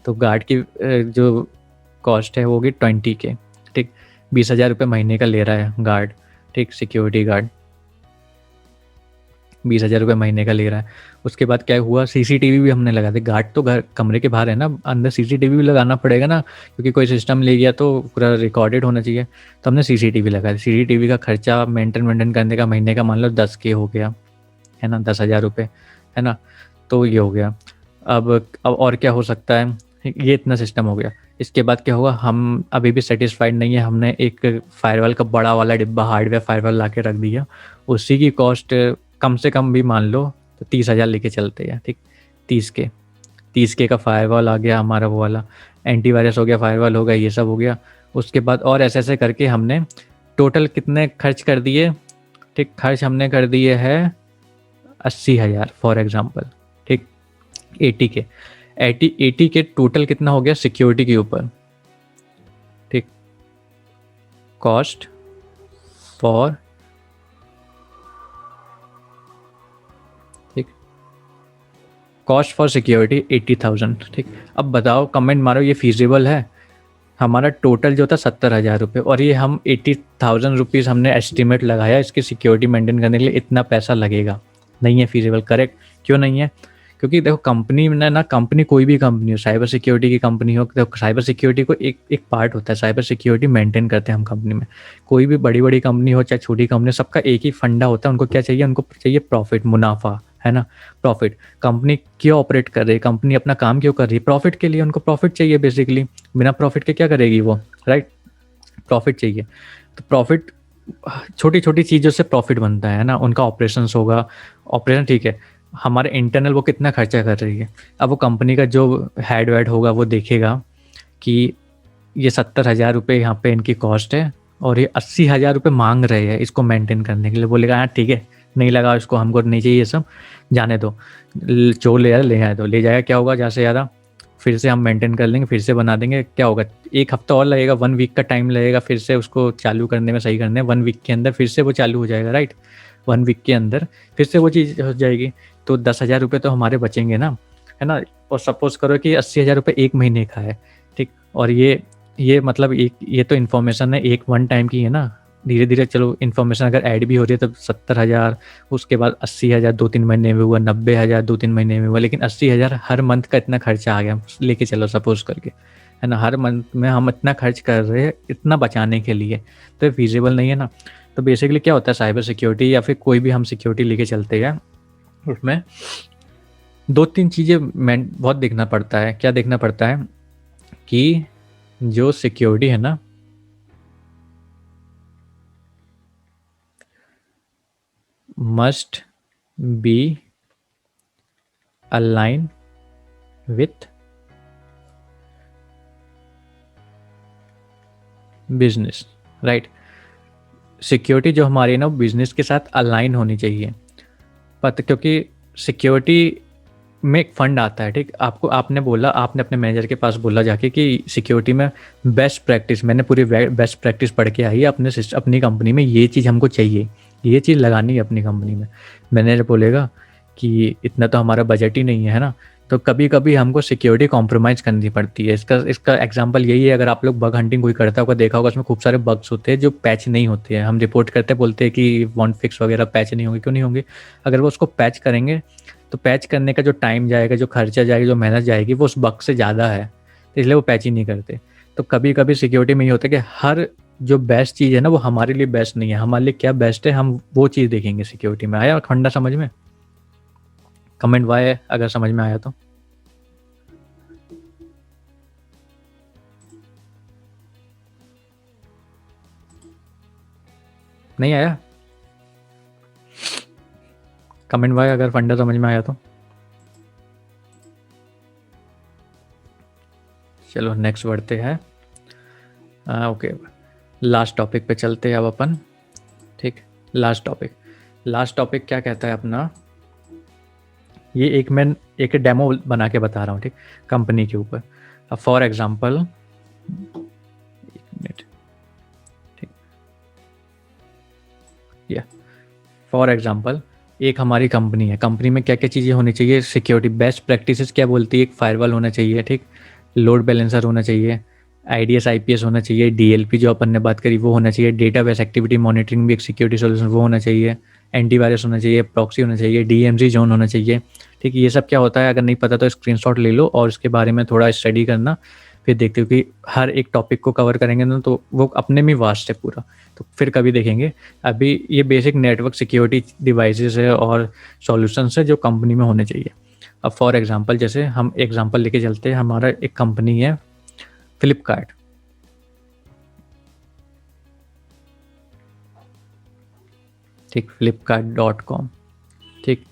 तो गार्ड की जो कॉस्ट है वो होगी 20K, ठीक, 20,000 रुपये महीने का ले रहा है गार्ड, ठीक, सिक्योरिटी गार्ड 20,000 रुपये महीने का ले रहा है। उसके बाद क्या हुआ, सीसीटीवी भी हमने लगा दी, गार्ड तो घर कमरे के बाहर है ना, अंदर सीसीटीवी भी लगाना पड़ेगा ना, क्योंकि कोई सिस्टम ले गया तो पूरा रिकॉर्डेड होना चाहिए, तो हमने सीसीटीवी लगा दी। सीसीटीवी का खर्चा मेंटेन करने का महीने का मान लो 10K हो गया, है ना, 10,000 रुपये, है ना, तो ये हो गया। अब और क्या हो सकता है, ये इतना सिस्टम हो गया। इसके बाद क्या होगा, हम अभी भी सेटिस्फाइड नहीं है, हमने एक फायरवॉल का बड़ा वाला डिब्बा हार्डवेयर फायरवॉल ला के रख दिया, उसी की कॉस्ट कम से कम भी मान लो तो 30,000 लेके चलते हैं, ठीक, 30K का फायरवॉल आ गया हमारा, वो वाला एंटीवायरस हो गया, फायरवॉल हो गया, ये सब हो गया। उसके बाद और ऐसे ऐसे करके हमने टोटल कितने खर्च कर दिए, ठीक, खर्च हमने कर दिए है 80,000 फॉर एग्जाम्पल। ठीक, 80 के 80 के टोटल कितना हो गया सिक्योरिटी के ऊपर। ठीक, कॉस्ट फॉर, ठीक, कॉस्ट फॉर सिक्योरिटी 80,000। ठीक, अब बताओ, कमेंट मारो ये फीजिबल है। हमारा टोटल जो था 70,000 रुपये, और ये हम 80,000 रुपीज़ हमने एस्टिमेट लगाया इसकी सिक्योरिटी मेंटेन करने के लिए इतना पैसा लगेगा। नहीं है फीजिबल, करेक्ट। क्यों नहीं है? क्योंकि देखो कंपनी में ना, कंपनी कोई भी कंपनी हो, साइबर सिक्योरिटी की कंपनी हो, तो साइबर सिक्योरिटी को एक एक पार्ट होता है, साइबर सिक्योरिटी मेंटेन करते हैं हम कंपनी में। कोई भी बड़ी बड़ी कंपनी हो चाहे छोटी कंपनी, सबका एक ही फंडा होता है। उनको क्या चाहिए? उनको चाहिए प्रॉफिट, मुनाफा, है ना। प्रॉफिट। कंपनी क्यों ऑपरेट कर रही है? कंपनी अपना काम क्यों कर रही है? प्रॉफिट के लिए। उनको प्रॉफिट चाहिए बेसिकली। बिना प्रॉफिट के क्या करेगी वो, राइट? प्रॉफिट चाहिए। तो प्रॉफिट, छोटी छोटी चीज़ों से प्रॉफिट बनता है ना। उनका ऑपरेशंस होगा, ऑपरेशन, ठीक है। हमारे इंटरनल वो कितना खर्चा कर रही है। अब वो कंपनी का जो हेड वेड होगा वो देखेगा कि ये 70,000 रुपये यहाँ पे इनकी कॉस्ट है और ये 80,000 रुपये मांग रहे हैं इसको मेंटेन करने के लिए। बोलेगा हाँ ठीक है, नहीं लगा इसको, हमको नहीं चाहिए ये सब, जाने दो, चोर ले आया, ले आए तो ले जाएगा। क्या होगा? जहाँ से ज़्यादा फिर से हम मेंटेन कर लेंगे, फिर से बना देंगे। क्या होगा? एक हफ्ता और लगेगा, 1 वीक का टाइम लगेगा फिर से उसको चालू करने में, सही करने में। 1 वीक के अंदर फिर से वो चालू हो जाएगा, राइट? 1 वीक के अंदर फिर से वो चीज़ हो जाएगी। तो 10,000 रुपये तो हमारे बचेंगे ना, है ना। और सपोज करो कि 80,000 रुपये एक महीने का है, ठीक। और ये मतलब एक, ये तो इन्फॉर्मेशन है एक वन टाइम की है ना। धीरे धीरे चलो इन्फॉर्मेशन अगर ऐड भी हो रही है तब 70,000, उसके बाद 80,000 2-3 महीने में हुआ, 90,000 2-3 महीने में हुआ, लेकिन 80,000 हर मंथ का इतना खर्चा आ गया लेके चलो सपोज करके, है ना। हर मंथ में हम इतना खर्च कर रहे हैं इतना बचाने के लिए, तो फिजिबल नहीं है ना। तो बेसिकली क्या होता है साइबर सिक्योरिटी या फिर कोई भी हम सिक्योरिटी लेके चलते हैं, उसमें 2-3 चीज़ें मैं बहुत देखना पड़ता है। क्या देखना पड़ता है? कि जो सिक्योरिटी है ना, must be align with business, right. Security जो हमारी है ना वो बिजनेस के साथ अलाइन होनी चाहिए। पता, क्योंकि सिक्योरिटी में एक फंड आता है, ठीक। आपको, आपने बोला, आपने अपने मैनेजर के पास बोला जाके कि सिक्योरिटी में बेस्ट प्रैक्टिस, मैंने पूरी बेस्ट प्रैक्टिस पढ़ के आई है अपनी कंपनी में, ये चीज़ हमको चाहिए, ये चीज़ लगानी है अपनी कंपनी में। मैनेजर बोलेगा कि इतना तो हमारा बजट ही नहीं है ना। तो कभी कभी हमको सिक्योरिटी कॉम्प्रोमाइज़ करनी पड़ती है। इसका एग्जांपल यही है, अगर आप लोग बग हंटिंग कोई करता होगा, देखा होगा, उसमें खूब सारे बग्स होते हैं जो पैच नहीं होते हैं। हम रिपोर्ट करते बोलते हैं कि वांट फिक्स वगैरह पैच नहीं होंगे। क्यों नहीं होंगे? अगर वो उसको पैच करेंगे तो पैच करने का जो टाइम जाएगा, जो खर्चा जाएगा, जो मेहनत जाएगी, वो उस बग से ज़्यादा है, तो इसलिए वो पैच ही नहीं करते। तो कभी कभी सिक्योरिटी में ये होता है कि हर जो बेस्ट चीज़ है ना वो हमारे लिए बेस्ट नहीं है। हमारे लिए क्या बेस्ट है हम वो चीज़ देखेंगे सिक्योरिटी में। आया खंडा समझ में? कमेंट वाई है अगर समझ में आया तो। नहीं आया? कमेंट वाई अगर फंडा समझ में आया तो। चलो नेक्स्ट बढ़ते हैं। ओके, लास्ट टॉपिक पे चलते हैं अब अपन, ठीक। लास्ट टॉपिक क्या कहता है अपना? ये मैं एक डेमो बना के बता रहा हूँ, ठीक, कंपनी के ऊपर। अब फॉर एग्जांपल, एक मिनट, ठीक, या फॉर एग्जांपल एक हमारी कंपनी है। कंपनी में क्या क्या चीज़ें होनी चाहिए? सिक्योरिटी बेस्ट प्रैक्टिसेस क्या बोलती है? एक फायरवॉल होना चाहिए, ठीक, लोड बैलेंसर होना चाहिए, IDS IPS होना चाहिए, DLP जो अपन ने बात करी वो होना चाहिए, डेटाबेस एक्टिविटी मॉनिटरिंग भी एक सिक्योरिटी सॉल्यूशन वो होना चाहिए, एंटीवायरस होना चाहिए, प्रॉक्सी होना चाहिए, DMZ जोन होना चाहिए, ठीक। ये सब क्या होता है? अगर नहीं पता तो स्क्रीनशॉट ले लो और इसके बारे में थोड़ा स्टडी करना, फिर देखते हो कि हर एक टॉपिक को कवर करेंगे ना तो वो अपने में वास्ट है पूरा, तो फिर कभी देखेंगे। अभी ये बेसिक नेटवर्क सिक्योरिटी डिवाइसेस है और सॉल्यूशंस है जो कंपनी में होने चाहिए। अब फॉर एग्जांपल, जैसे हम एग्जांपल लेके चलते हैं, हमारा एक कंपनी है फ्लिपकार्ट, ठीक, flipkart.com, ठीक।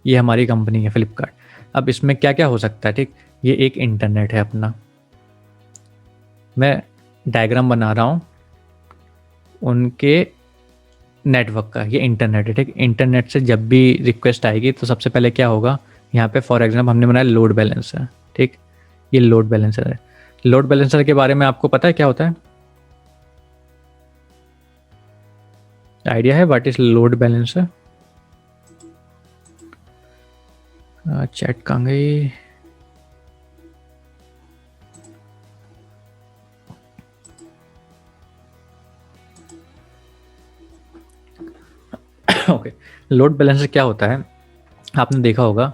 ये हमारी कंपनी है फ्लिपकार्ट। अब इसमें क्या क्या हो सकता है, ठीक। ये एक इंटरनेट है अपना, मैं डायग्राम बना रहा हूँ उनके नेटवर्क का, ये इंटरनेट है, ठीक। इंटरनेट से जब भी रिक्वेस्ट आएगी तो सबसे पहले क्या होगा, यहाँ पे फॉर एग्जाम्पल हमने बनाया लोड बैलेंसर, ठीक। ये लोड बैलेंसर है। लोड बैलेंसर के बारे में आपको पता है क्या होता है, आइडिया है what is load balancer? Chat कहाँ गई? ओके, लोड बैलेंसर क्या होता है, आपने देखा होगा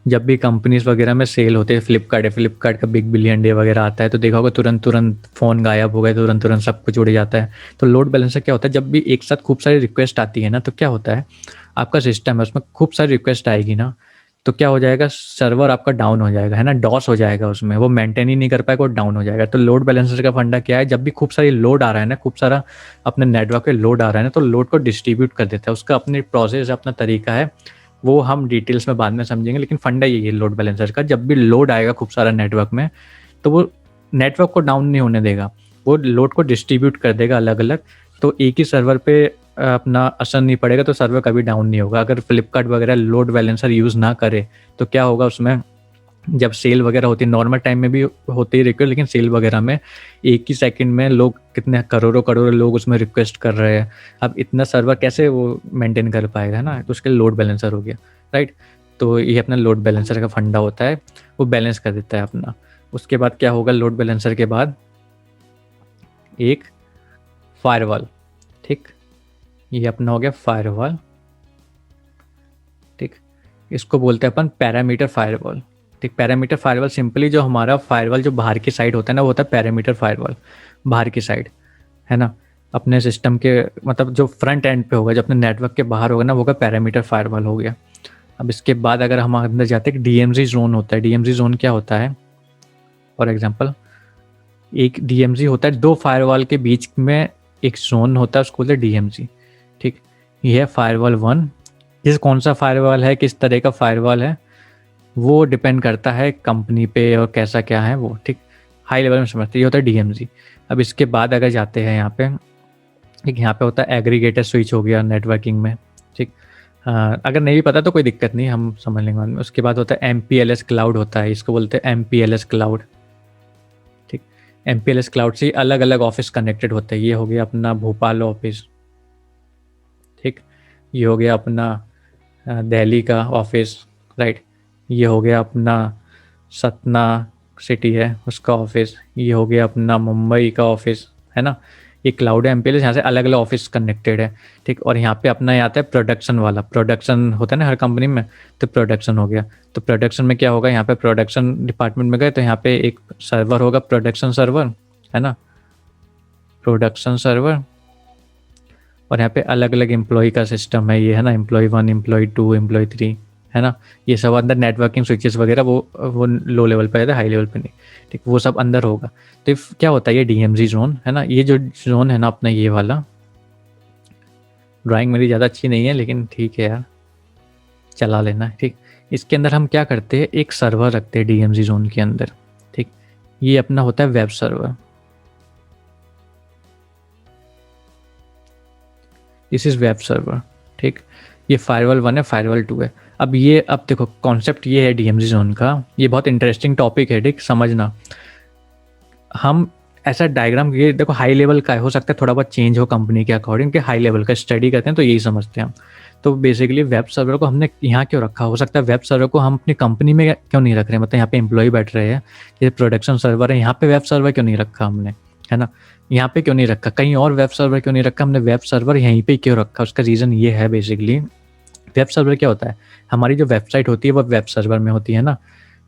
जब भी कंपनीज वगैरह में सेल होते हैं, फ्लिपकार्ट है, फ्लिपकार्ट का बिग बिलियन डे वगैरह आता है तो देखा होगा तुरंत तुरंत फ़ोन गायब हो गए, तुरंत तुरंत सब कुछ उड़ जाता है। तो लोड बैलेंसर क्या होता है, जब भी एक साथ खूब सारी रिक्वेस्ट आती है ना, तो क्या होता है, आपका सिस्टम है उसमें खूब सारी रिक्वेस्ट आएगी ना, तो क्या हो जाएगा, सर्वर आपका डाउन हो जाएगा, है ना, डॉस हो जाएगा, उसमें वो मेंटेन ही नहीं कर पाएगा, वो डाउन हो जाएगा। तो लोड बैलेंसर का फंडा क्या है, जब भी खूब सारी लोड आ रहा है ना, खूब सारा अपने नेटवर्क पे लोड आ रहा है ना, तो लोड को डिस्ट्रीब्यूट कर देता है, उसका अपनी प्रोसेस, अपना तरीका है, वो हम डिटेल्स में बाद में समझेंगे, लेकिन फंडा यही है लोड बैलेंसर का। जब भी लोड आएगा खूब सारा नेटवर्क में, तो वो नेटवर्क को डाउन नहीं होने देगा, वो लोड को डिस्ट्रीब्यूट कर देगा अलग अलग, तो एक ही सर्वर पे अपना असर नहीं पड़ेगा, तो सर्वर कभी डाउन नहीं होगा। अगर फ्लिपकार्ट वगैरह लोड बैलेंसर यूज़ ना करे तो क्या होगा, उसमें जब सेल वगैरह होती है, नॉर्मल टाइम में भी होती है रिक्वेस्ट, लेकिन सेल वगैरह में एक ही सेकंड में लोग कितने करोड़ों करोड़ों लोग उसमें रिक्वेस्ट कर रहे हैं, अब इतना सर्वर कैसे वो मेंटेन कर पाएगा, है ना, तो उसके लिए लोड बैलेंसर हो गया, राइट। तो ये अपना लोड बैलेंसर का फंडा होता है, वो बैलेंस कर देता है अपना। उसके बाद क्या होगा, लोड बैलेंसर के बाद एक फायरवॉल, ठीक, ये अपना हो गया फायरवॉल, ठीक। इसको बोलते हैं अपन पैरामीटर फायरवॉल, ठीक। पैरामीटर फायरवॉल सिंपली जो हमारा फायरवॉल जो बाहर की साइड होता है ना, वो होता है पैरामीटर फायरवॉल, बाहर की साइड, है ना, अपने सिस्टम के मतलब जो फ्रंट एंड पे होगा, जो अपने नेटवर्क के बाहर होगा ना, वो होगा पैरामीटर फायरवॉल हो गया। अब इसके बाद अगर हम अंदर जाते हैं, डीएमजी जोन होता है। डीएमजी जोन क्या होता है, फॉर एग्जांपल एक डीएमजी होता है, दो फायरवॉल के बीच में एक जोन होता है, उसको बोलते हैं डीएमजी, ठीक। ये है फायरवॉल 1, किस कौन सा फायरवॉल है, किस तरह का फायरवॉल है, वो डिपेंड करता है कंपनी पे और कैसा क्या है वो, ठीक। हाई लेवल में समझते, ये होता है डीएमजी। अब इसके बाद अगर जाते हैं यहाँ पे, एक यहाँ पे होता है एग्रीगेटर स्विच हो गया नेटवर्किंग में, ठीक। अगर नहीं भी पता तो कोई दिक्कत नहीं, हम समझ लेंगे बाद में। उसके बाद होता है MPLS क्लाउड होता है, इसको बोलते हैं MPLS क्लाउड, ठीक। MPLS क्लाउड से अलग अलग ऑफिस कनेक्टेड होते हैं। ये हो गया अपना भोपाल ऑफिस, ठीक। ये हो गया अपना दिल्ली का ऑफिस, राइट। ये हो गया अपना सतना सिटी है उसका ऑफिस, ये हो गया अपना मुंबई का ऑफिस, है ना। ये क्लाउड है MPLS, यहाँ से अलग अलग ऑफिस कनेक्टेड है, ठीक। और यहाँ पे अपना आता है प्रोडक्शन वाला, प्रोडक्शन होता है ना हर कंपनी में, तो प्रोडक्शन हो गया। तो प्रोडक्शन में क्या होगा, यहाँ पे प्रोडक्शन डिपार्टमेंट में गए तो यहाँ पे एक सर्वर होगा, प्रोडक्शन सर्वर, है ना, प्रोडक्शन सर्वर। और यहाँ पे अलग अलग एम्प्लॉय का सिस्टम है, ये है ना, एम्प्लॉय 1, एम्प्लॉय 2, एम्प्लॉय 3, है ना। ये सब अंदर नेटवर्किंग स्विचेस वगैरह वो लो लेवल पे रहता है, हाई लेवल पे नहीं, ठीक, वो सब अंदर होगा। तो क्या होता है, ये डीएमजी जोन है ना, ये जो जोन है ना अपना, ये वाला, ड्राइंग मेरी ज़्यादा अच्छी नहीं है लेकिन ठीक है यार, चला लेना, ठीक। इसके अंदर हम क्या करते हैं, एक सर्वर रखते हैं डीएमजी जोन के अंदर, ठीक। ये अपना होता है web server, this is web server, ठीक। ये फायरवॉल 1 है, फायरवॉल 2 है। अब देखो कॉन्सेप्ट ये है डीएमजी जोन का, ये बहुत इंटरेस्टिंग टॉपिक है, ठीक, समझना। हम ऐसा डायग्राम, ये देखो हाई लेवल का हो सकता है, थोड़ा बहुत चेंज हो कंपनी के अकॉर्डिंग, कि हाई लेवल का स्टडी करते हैं तो यही समझते हैं हम। तो बेसिकली वेब सर्वर को हमने यहाँ क्यों रखा, हो सकता है वेब सर्वर को हम अपनी कंपनी में क्यों नहीं रख रहे, मतलब यहाँ पे एम्प्लॉय बैठ रहे हैं, ये प्रोडक्शन सर्वर है, यहाँ पे वेब सर्वर क्यों नहीं रखा हमने, है ना, यहाँ पे क्यों नहीं रखा, कहीं और वेब सर्वर क्यों नहीं रखा हमने, वेब सर्वर यहीं पे क्यों रखा, उसका रीज़न ये है बेसिकली, वेब सर्वर क्या होता है, हमारी जो वेबसाइट होती है वो वेब सर्वर में होती है ना,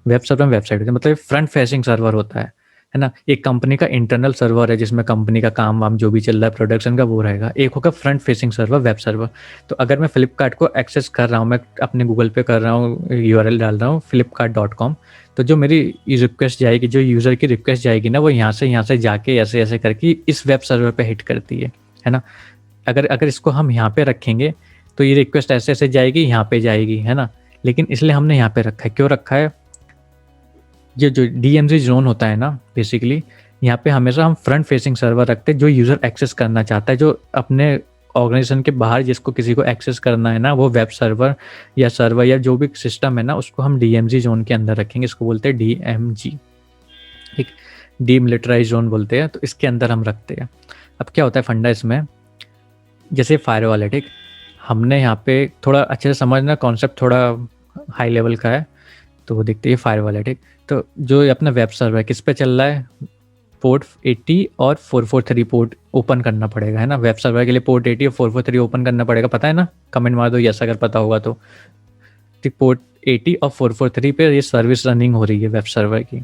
वेब सर्वर में वेबसाइट होती है, मतलब फ्रंट फेसिंग सर्वर होता है ना। एक कंपनी का इंटरनल सर्वर है जिसमें कंपनी का काम वाम जो भी चल रहा है प्रोडक्शन का वो रहेगा, एक होगा front facing server, web server. तो अगर मैं फ्लिपकार्ट को एक्सेस कर रहा हूँ, मैं अपने गूगल पे कर रहा हूँ, URL डाल रहा हूँ flipkart.com, तो जो मेरी रिक्वेस्ट जाएगी, जो यूज़र की रिक्वेस्ट जाएगी ना, वो यहाँ से जाके ऐसे ऐसे करके इस वेब सर्वर पे हिट करती है ना। अगर इसको हम यहाँ पे रखेंगे तो ये रिक्वेस्ट ऐसे ऐसे जाएगी, यहाँ पे जाएगी, है ना। लेकिन इसलिए हमने यहाँ पे रखा है, क्यों रखा है, ये जो डीएमजी जोन होता है ना, बेसिकली यहाँ पे हमेशा हम फ्रंट फेसिंग सर्वर रखते हैं, जो यूज़र एक्सेस करना चाहता है, जो अपने ऑर्गेनाइजेशन के बाहर जिसको किसी को एक्सेस करना है ना, वो वेब सर्वर या जो भी सिस्टम है ना, उसको हम DMZ जोन के अंदर रखेंगे। इसको बोलते हैं DMG, ठीक, डीमिलिटराइज जोन बोलते हैं। तो इसके अंदर हम रखते हैं। अब क्या होता है फंडा इसमें, जैसे फायरवॉल है, ठीक, हमने यहाँ पे थोड़ा अच्छे से समझना, कॉन्सेप्ट थोड़ा हाई लेवल का है, तो वो देखते हैं फायरवॉल है, ठीक। तो जो ये अपना वेब सर्वर है किस पे चल रहा है, पोर्ट 80 और 443 पोर्ट ओपन करना पड़ेगा, है ना। वेब सर्वर के लिए पोर्ट 80 और 443 ओपन करना पड़ेगा, पता है ना, कमेंट मार दो यस अगर पता होगा तो। ठीक, पोर्ट 80 और 443 पे ये सर्विस रनिंग हो रही है वेब सर्वर की।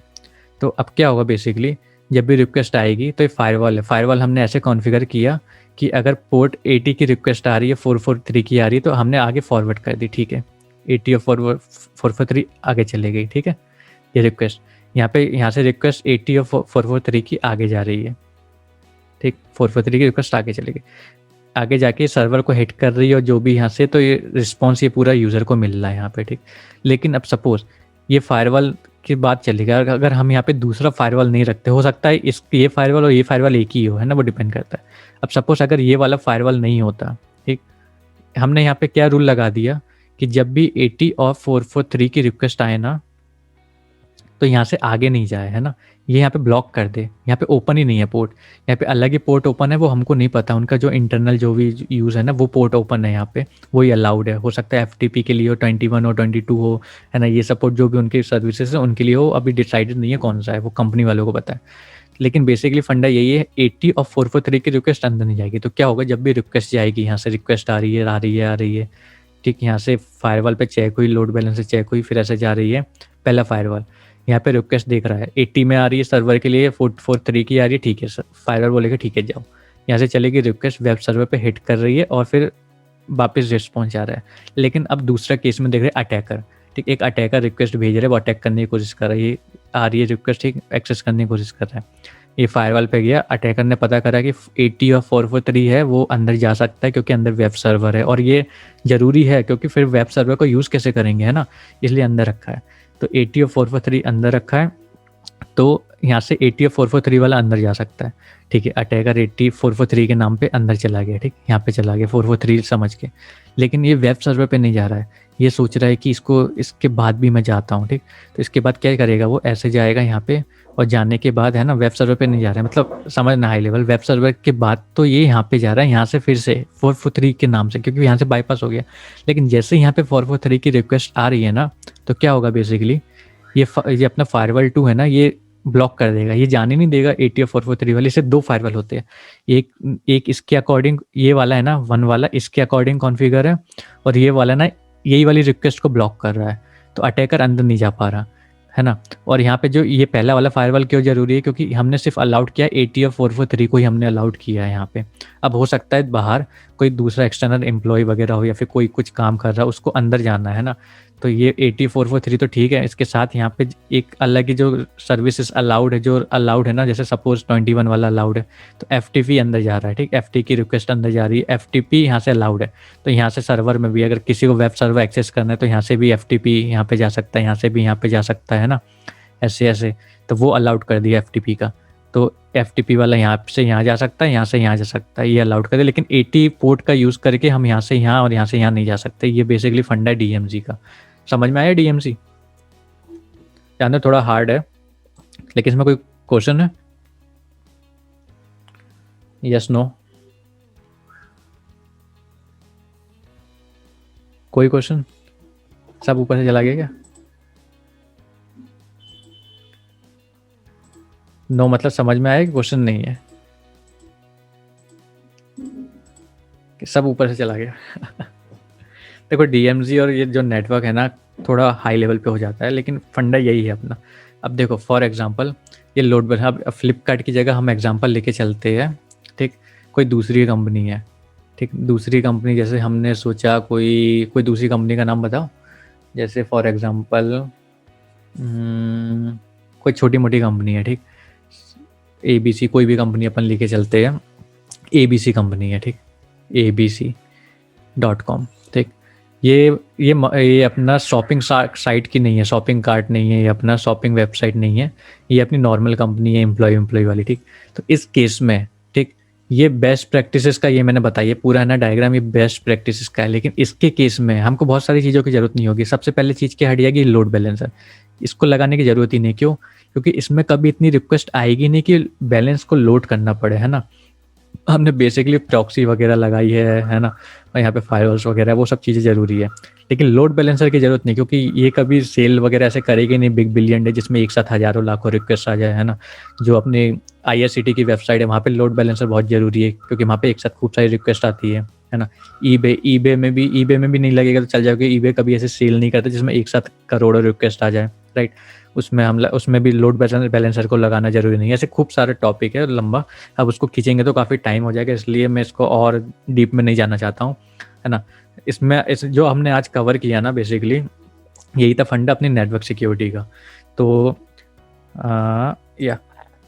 तो अब क्या होगा बेसिकली, जब भी रिक्वेस्ट आएगी तो ये फायरवॉल है, फायरवॉल हमने ऐसे कॉन्फ़िगर किया कि अगर पोर्ट 80 की रिक्वेस्ट आ रही है, 443 की आ रही है, तो हमने आगे फॉरवर्ड कर दी, ठीक है। 80 और 443 आगे चले गई, ठीक है। ये रिक्वेस्ट यहाँ से रिक्वेस्ट 80 और 443 की आगे जा रही है, ठीक। 443 की रिक्वेस्ट आगे चलेगी, आगे जाके सर्वर को हिट कर रही है और जो भी यहाँ से, तो ये रिस्पॉन्स ये पूरा यूज़र को मिल रहा है यहाँ पे, ठीक। लेकिन अब सपोज ये फायरवॉल की बात चलेगा, अगर हम यहाँ पे दूसरा फायरवॉल नहीं रखते, हो सकता है ये फायरवॉल और ये फायरवॉल एक ही हो, है ना, वो डिपेंड करता है। अब सपोज अगर ये वाला फायरवॉल नहीं होता, ठीक, हमने यहाँ पे क्या रूल लगा दिया कि जब भी 80 और 443 की रिक्वेस्ट आए ना, तो यहाँ से आगे नहीं जाए, है ना, ये यहाँ पे ब्लॉक कर दे। यहाँ पे ओपन ही नहीं है पोर्ट, यहाँ पे अलग ही पोर्ट ओपन है, वो हमको नहीं पता, उनका जो इंटरनल जो भी यूज़ है ना, वो पोर्ट ओपन है यहाँ पे, वही अलाउड है। हो सकता है FTP के लिए हो, 21 और 22 हो, है ना, ये सपोर्ट जो भी उनकी सर्विसेज है उनके लिए हो, अभी डिसाइडेड नहीं है कौन सा है, वो कंपनी वालों को पता है। लेकिन बेसिकली फंडा यही है, 80 और 443 की रिक्वेस्ट अंदर नहीं जाएगी। तो क्या होगा, जब भी रिक्वेस्ट जाएगी, यहाँ से रिक्वेस्ट आ रही है, ठीक, यहाँ से फायरवॉल पे चेक हुई, लोड बैलेंस से चेक हुई, फिर ऐसे जा रही है, पहला फायरवॉल यहाँ पे रिक्वेस्ट देख रहा है 80 में आ रही है सर्वर के लिए, 443 की आ रही है, ठीक है सर, फायरवॉल बोलेगा ठीक है जाओ, यहाँ से चलेगी रिक्वेस्ट, वेब सर्वर पे हिट कर रही है और फिर वापस रिस्पॉन्स आ रहा है। लेकिन अब दूसरा केस में देख रहे हैं अटैकर, ठीक, एक अटैकर रिक्वेस्ट भेज रहा है, वो अटैक करने की कोशिश कर रही है, आ रही है रिक्वेस्ट, ठीक, एक्सेस करने की कोशिश कर रहा है। ये फायरवॉल पे गया, अटैकर ने पता करा कि 80 और 443 है, वो अंदर जा सकता है क्योंकि अंदर वेब सर्वर है, और ये ज़रूरी है क्योंकि फिर वेब सर्वर को यूज़ कैसे करेंगे, है ना, इसलिए अंदर रखा है। तो 80 और 443 अंदर रखा है, तो यहाँ से 80 और 443 वाला अंदर जा सकता है, ठीक है। अटैकर 80 443 के नाम पे अंदर चला गया, ठीक, यहाँ पे चला गया 443 समझ के। लेकिन ये वेब सर्वर पे नहीं जा रहा है, ये सोच रहा है कि इसके बाद भी मैं जाता हूँ, ठीक। तो इसके बाद क्या करेगा, वो ऐसे जाएगा यहाँ पे, और जाने के बाद, है ना, वेब सर्वर पे नहीं जा रहा है, मतलब समझना हाई लेवल, वेब सर्वर के बाद तो ये यहाँ पे जा रहा है, यहाँ से फिर से 443 के नाम से, क्योंकि यहाँ से बाईपास हो गया। लेकिन जैसे यहाँ पे 443 की रिक्वेस्ट आ रही है ना, तो क्या होगा बेसिकली, ये अपना फायरवॉल 2 है ना, ये ब्लॉक कर देगा, ये जाने नहीं देगा 80 और 443 वाले। इससे दो फायरवॉल होते हैं, एक इसके अकॉर्डिंग, ये वाला है ना 1 वाला, इसके अकॉर्डिंग कॉन्फ़िगर है, और ये वाला ना यही वाली रिक्वेस्ट को ब्लॉक कर रहा है, तो अटैकर अंदर नहीं जा पा रहा, है ना। और यहाँ पे जो ये पहला वाला फायरवॉल क्यों जरूरी है, क्योंकि हमने सिर्फ अलाउड किया 80 और 443 को ही हमने अलाउड किया है यहाँ पे। अब हो सकता है बाहर कोई दूसरा एक्सटर्नल एम्प्लॉय वगैरह हो, या फिर कोई कुछ काम कर रहा है, उसको अंदर जाना है ना, तो ये 80 443 तो ठीक है। इसके साथ यहाँ पे एक अलग ही जो सर्विसेज अलाउड है ना, जैसे सपोज 21 वाला अलाउड है, तो FTP अंदर जा रहा है, ठीक, FTP की रिक्वेस्ट अंदर जा रही है, FTP यहाँ से अलाउड है। तो यहाँ से सर्वर में भी अगर किसी को वेब सर्वर एक्सेस करना है, तो यहाँ से भी FTP यहाँ पे जा सकता है, यहाँ से भी यहाँ पे जा सकता है ना, ऐसे, तो वो अलाउड कर दिया FTP का। तो FTP वाला यहाँ से यहाँ जा सकता है, यहाँ से यहाँ जा सकता है, ये अलाउड कर दिया। लेकिन 80 पोर्ट का यूज़ करके हम यहाँ से यहाँ और यहाँ से यहाँ नहीं जा सकते। ये बेसिकली फंडा है DMZ का। समझ में आया DMZ? जानना थोड़ा हार्ड है, लेकिन इसमें कोई क्वेश्चन है? Yes no? कोई क्वेश्चन? सब ऊपर से चला गया क्या? नो मतलब समझ में आया कि क्वेश्चन नहीं है, कि सब ऊपर से चला गया? देखो DMZ और ये जो नेटवर्क है ना, थोड़ा हाई लेवल पे हो जाता है, लेकिन फंडा यही है अपना। अब देखो फॉर एग्जांपल ये लोड बैलेंस, अब फ्लिपकार्ट की जगह हम एग्जांपल लेके चलते हैं, ठीक। कोई दूसरी कंपनी है, ठीक, दूसरी कंपनी, जैसे हमने सोचा कोई दूसरी कंपनी का नाम बताओ। जैसे फॉर एग्जांपल कोई छोटी मोटी कंपनी है, ठीक, ABC, कोई भी कंपनी अपन लेके चलते हैं, ABC कंपनी है, ठीक, abc.com, ठीक। ये अपना शॉपिंग साइट की नहीं है, शॉपिंग कार्ट नहीं है, ये अपना शॉपिंग वेबसाइट नहीं है, ये अपनी नॉर्मल कंपनी है, एम्प्लॉय वाली, ठीक। तो इस केस में, ठीक, ये बेस्ट प्रैक्टिसेस का ये मैंने बताया, ये पूरा है ना डायग्राम, ये बेस्ट प्रैक्टिसेस का है। लेकिन इसके केस में हमको बहुत सारी चीज़ों की ज़रूरत नहीं होगी। सबसे पहले चीज़ क्या हट जाएगी, लोड बैलेंसर। इसको लगाने की ज़रूरत ही नहीं। क्यों? क्योंकि इसमें कभी इतनी रिक्वेस्ट आएगी नहीं कि बैलेंस को लोड करना पड़े, है ना। हमने बेसिकली प्रॉक्सी वगैरह लगाई है ना, और यहाँ पे फायरवॉल्स वगैरह वो सब चीज़ें ज़रूरी है। लेकिन लोड बैलेंसर की ज़रूरत नहीं, क्योंकि ये कभी सेल वगैरह ऐसे करेगी नहीं बिग बिलियन डे जिसमें एक साथ हज़ारों लाखों रिक्वेस्ट आ जाए, है ना। जो अपने IRCT की वेबसाइट है वहाँ पे लोड बैलेंसर बहुत ज़रूरी है, क्योंकि वहाँ पे एक साथ खूब सारी रिक्वेस्ट आती है ना। ईबे में भी नहीं लगेगा तो चल जाओगे। ईबे कभी ऐसे सेल नहीं करते जिसमें एक साथ करोड़ों रिक्वेस्ट आ जाए, राइट। उसमें भी लोड बैलेंसर को लगाना जरूरी नहीं है। ऐसे खूब सारे टॉपिक है लंबा, अब उसको खींचेंगे तो काफ़ी टाइम हो जाएगा, इसलिए मैं इसको और डीप में नहीं जाना चाहता हूँ, है ना। इस जो हमने आज कवर किया ना, बेसिकली यही था फंडा अपनी नेटवर्क सिक्योरिटी का। तो या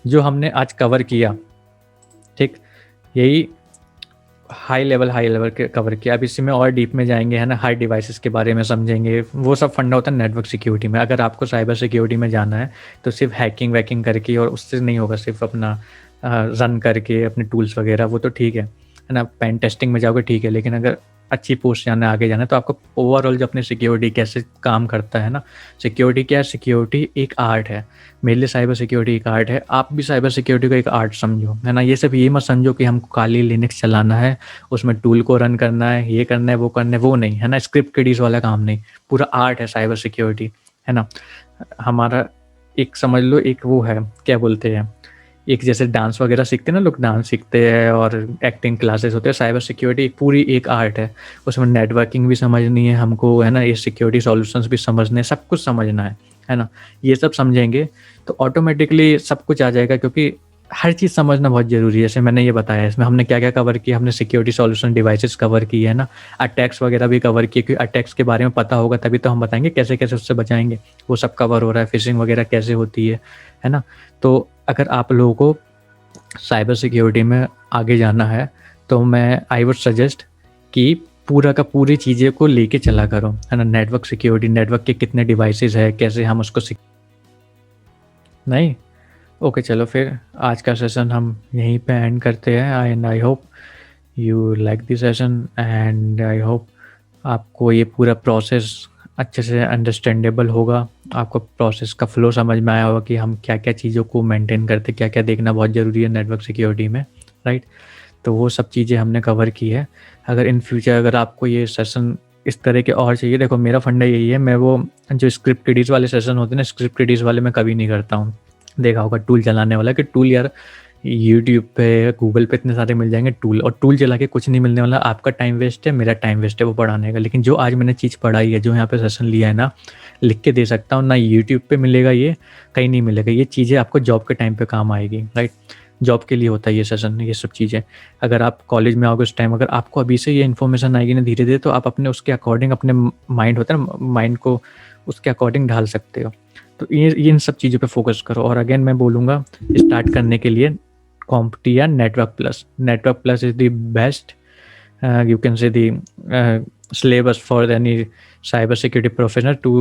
जो हमने आज कवर किया, ठीक, यही हाई लेवल के कवर किया। अब इसी में और डीप में जाएंगे, है ना, हर डिवाइसेस के बारे में समझेंगे। वो सब फंडा होता है नेटवर्क सिक्योरिटी में। अगर आपको साइबर सिक्योरिटी में जाना है तो सिर्फ हैकिंग वैकिंग करके और उससे नहीं होगा, सिर्फ अपना रन करके अपने टूल्स वगैरह, वो तो ठीक है ना। पेन टेस्टिंग में जाओगे ठीक है, लेकिन अगर अच्छी पोस्ट जाना है, आगे जाना है, तो आपको ओवरऑल जो अपनी सिक्योरिटी कैसे काम करता है ना। सिक्योरिटी क्या है? सिक्योरिटी एक आर्ट है। मेरे लिए साइबर सिक्योरिटी एक आर्ट है, आप भी साइबर सिक्योरिटी को एक आर्ट समझो, है ना। ये सब ये मत समझो कि हमको खाली लिनक्स चलाना है, उसमें टूल को रन करना है, ये करना है, वो करना है, वो नहीं, है ना। स्क्रिप्ट किडीज वाला काम नहीं, पूरा आर्ट है साइबर सिक्योरिटी, है ना। हमारा एक समझ लो, एक वो है, क्या बोलते हैं, एक जैसे डांस वगैरह सीखते हैं ना लोग, डांस सीखते हैं और एक्टिंग क्लासेस होते हैं। साइबर सिक्योरिटी पूरी एक आर्ट है। उसमें नेटवर्किंग भी समझनी है हमको, है ना, ये सिक्योरिटी सॉल्यूशंस भी समझने, सब कुछ समझना है ना। ये सब समझेंगे तो ऑटोमेटिकली सब कुछ आ जाएगा, क्योंकि हर चीज़ समझना बहुत ज़रूरी है। जैसे मैंने ये बताया, इसमें हमने क्या क्या कवर किया, हमने सिक्योरिटी सॉल्यूशन डिवाइसेस कवर किए, है ना। अटैक्स वगैरह भी कवर किए, क्योंकि अटैक्स के बारे में पता होगा तभी तो हम बताएंगे कैसे कैसे उससे बचाएंगे। वो सब कवर हो रहा है, फिशिंग वगैरह कैसे होती है ना। तो अगर आप लोगों को साइबर सिक्योरिटी में आगे जाना है तो मैं आई वुड सजेस्ट कि पूरा का पूरी चीज़ें को लेके चला करो, है ना। नेटवर्क सिक्योरिटी, नेटवर्क के कितने डिवाइसेस है, कैसे हम उसको नहीं। ओके, चलो फिर आज का सेशन हम यहीं पे एंड करते हैं। And I hope you like this session, and I hope आपको ये पूरा प्रोसेस अच्छे से अंडरस्टैंडेबल होगा। आपको प्रोसेस का फ्लो समझ में आया होगा कि हम क्या क्या चीज़ों को मेंटेन करते, क्या क्या देखना बहुत ज़रूरी है नेटवर्क सिक्योरिटी में, राइट। तो वो सब चीज़ें हमने कवर की है। अगर इन फ्यूचर अगर आपको ये सेशन इस तरह के और चाहिए, देखो मेरा फंडा यही है, मैं वो जो स्क्रिप्ट किडीज़ वाले सेशन होते हैं ना, स्क्रिप्ट किडीज़ वाले मैं कभी नहीं करता हूँ। देखा होगा टूल चलाने वाला, कि टूल यार यूट्यूब पे, गूगल पे इतने सारे मिल जाएंगे टूल, और टूल चला के कुछ नहीं मिलने वाला। आपका टाइम वेस्ट है, मेरा टाइम वेस्ट है वो पढ़ाने का। लेकिन जो आज मैंने चीज़ पढ़ाई है, जो यहाँ पे सेशन लिया है ना, लिख के दे सकता हूँ ना, यूट्यूब पे मिलेगा, ये कहीं नहीं मिलेगा। ये चीज़ें आपको जॉब के टाइम पे काम आएगी, राइट। जॉब के लिए होता है ये सेशन, ये सब चीज़ें। अगर आप कॉलेज में आओगे उस टाइम, अगर आपको अभी से ये इन्फॉर्मेशन आएगी ना धीरे धीरे, तो आप अपने उसके अकॉर्डिंग, अपने माइंड होता है ना, माइंड को उसके अकॉर्डिंग ढाल सकते हो। तो ये इन सब चीज़ों पे फोकस करो। और अगेन मैं बोलूँगा, स्टार्ट करने के लिए CompTIA या network plus is the best, you can say the syllabus for any cyber security professional to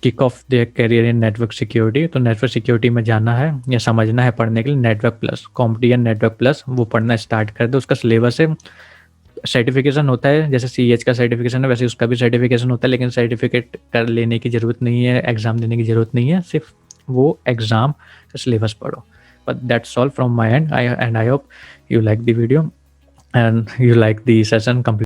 kick off their career in network security। तो नेटवर्क सिक्योरिटी में जाना है या समझना है पढ़ने के लिए, network plus, CompTIA network plus वो पढ़ना स्टार्ट कर दो। उसका सिलेबस है, सर्टिफिकेशन होता है, जैसे CH का सर्टिफिकेशन है वैसे उसका भी सर्टिफिकेशन होता है, लेकिन सर्टिफिकेट कर लेने की ज़रूरत नहीं है, एग्ज़ाम देने की ज़रूरत नहीं है, सिर्फ वो एग्ज़ाम का सिलेबस पढ़ो। But that's all from my end. And I hope you like the video and you like the session complete.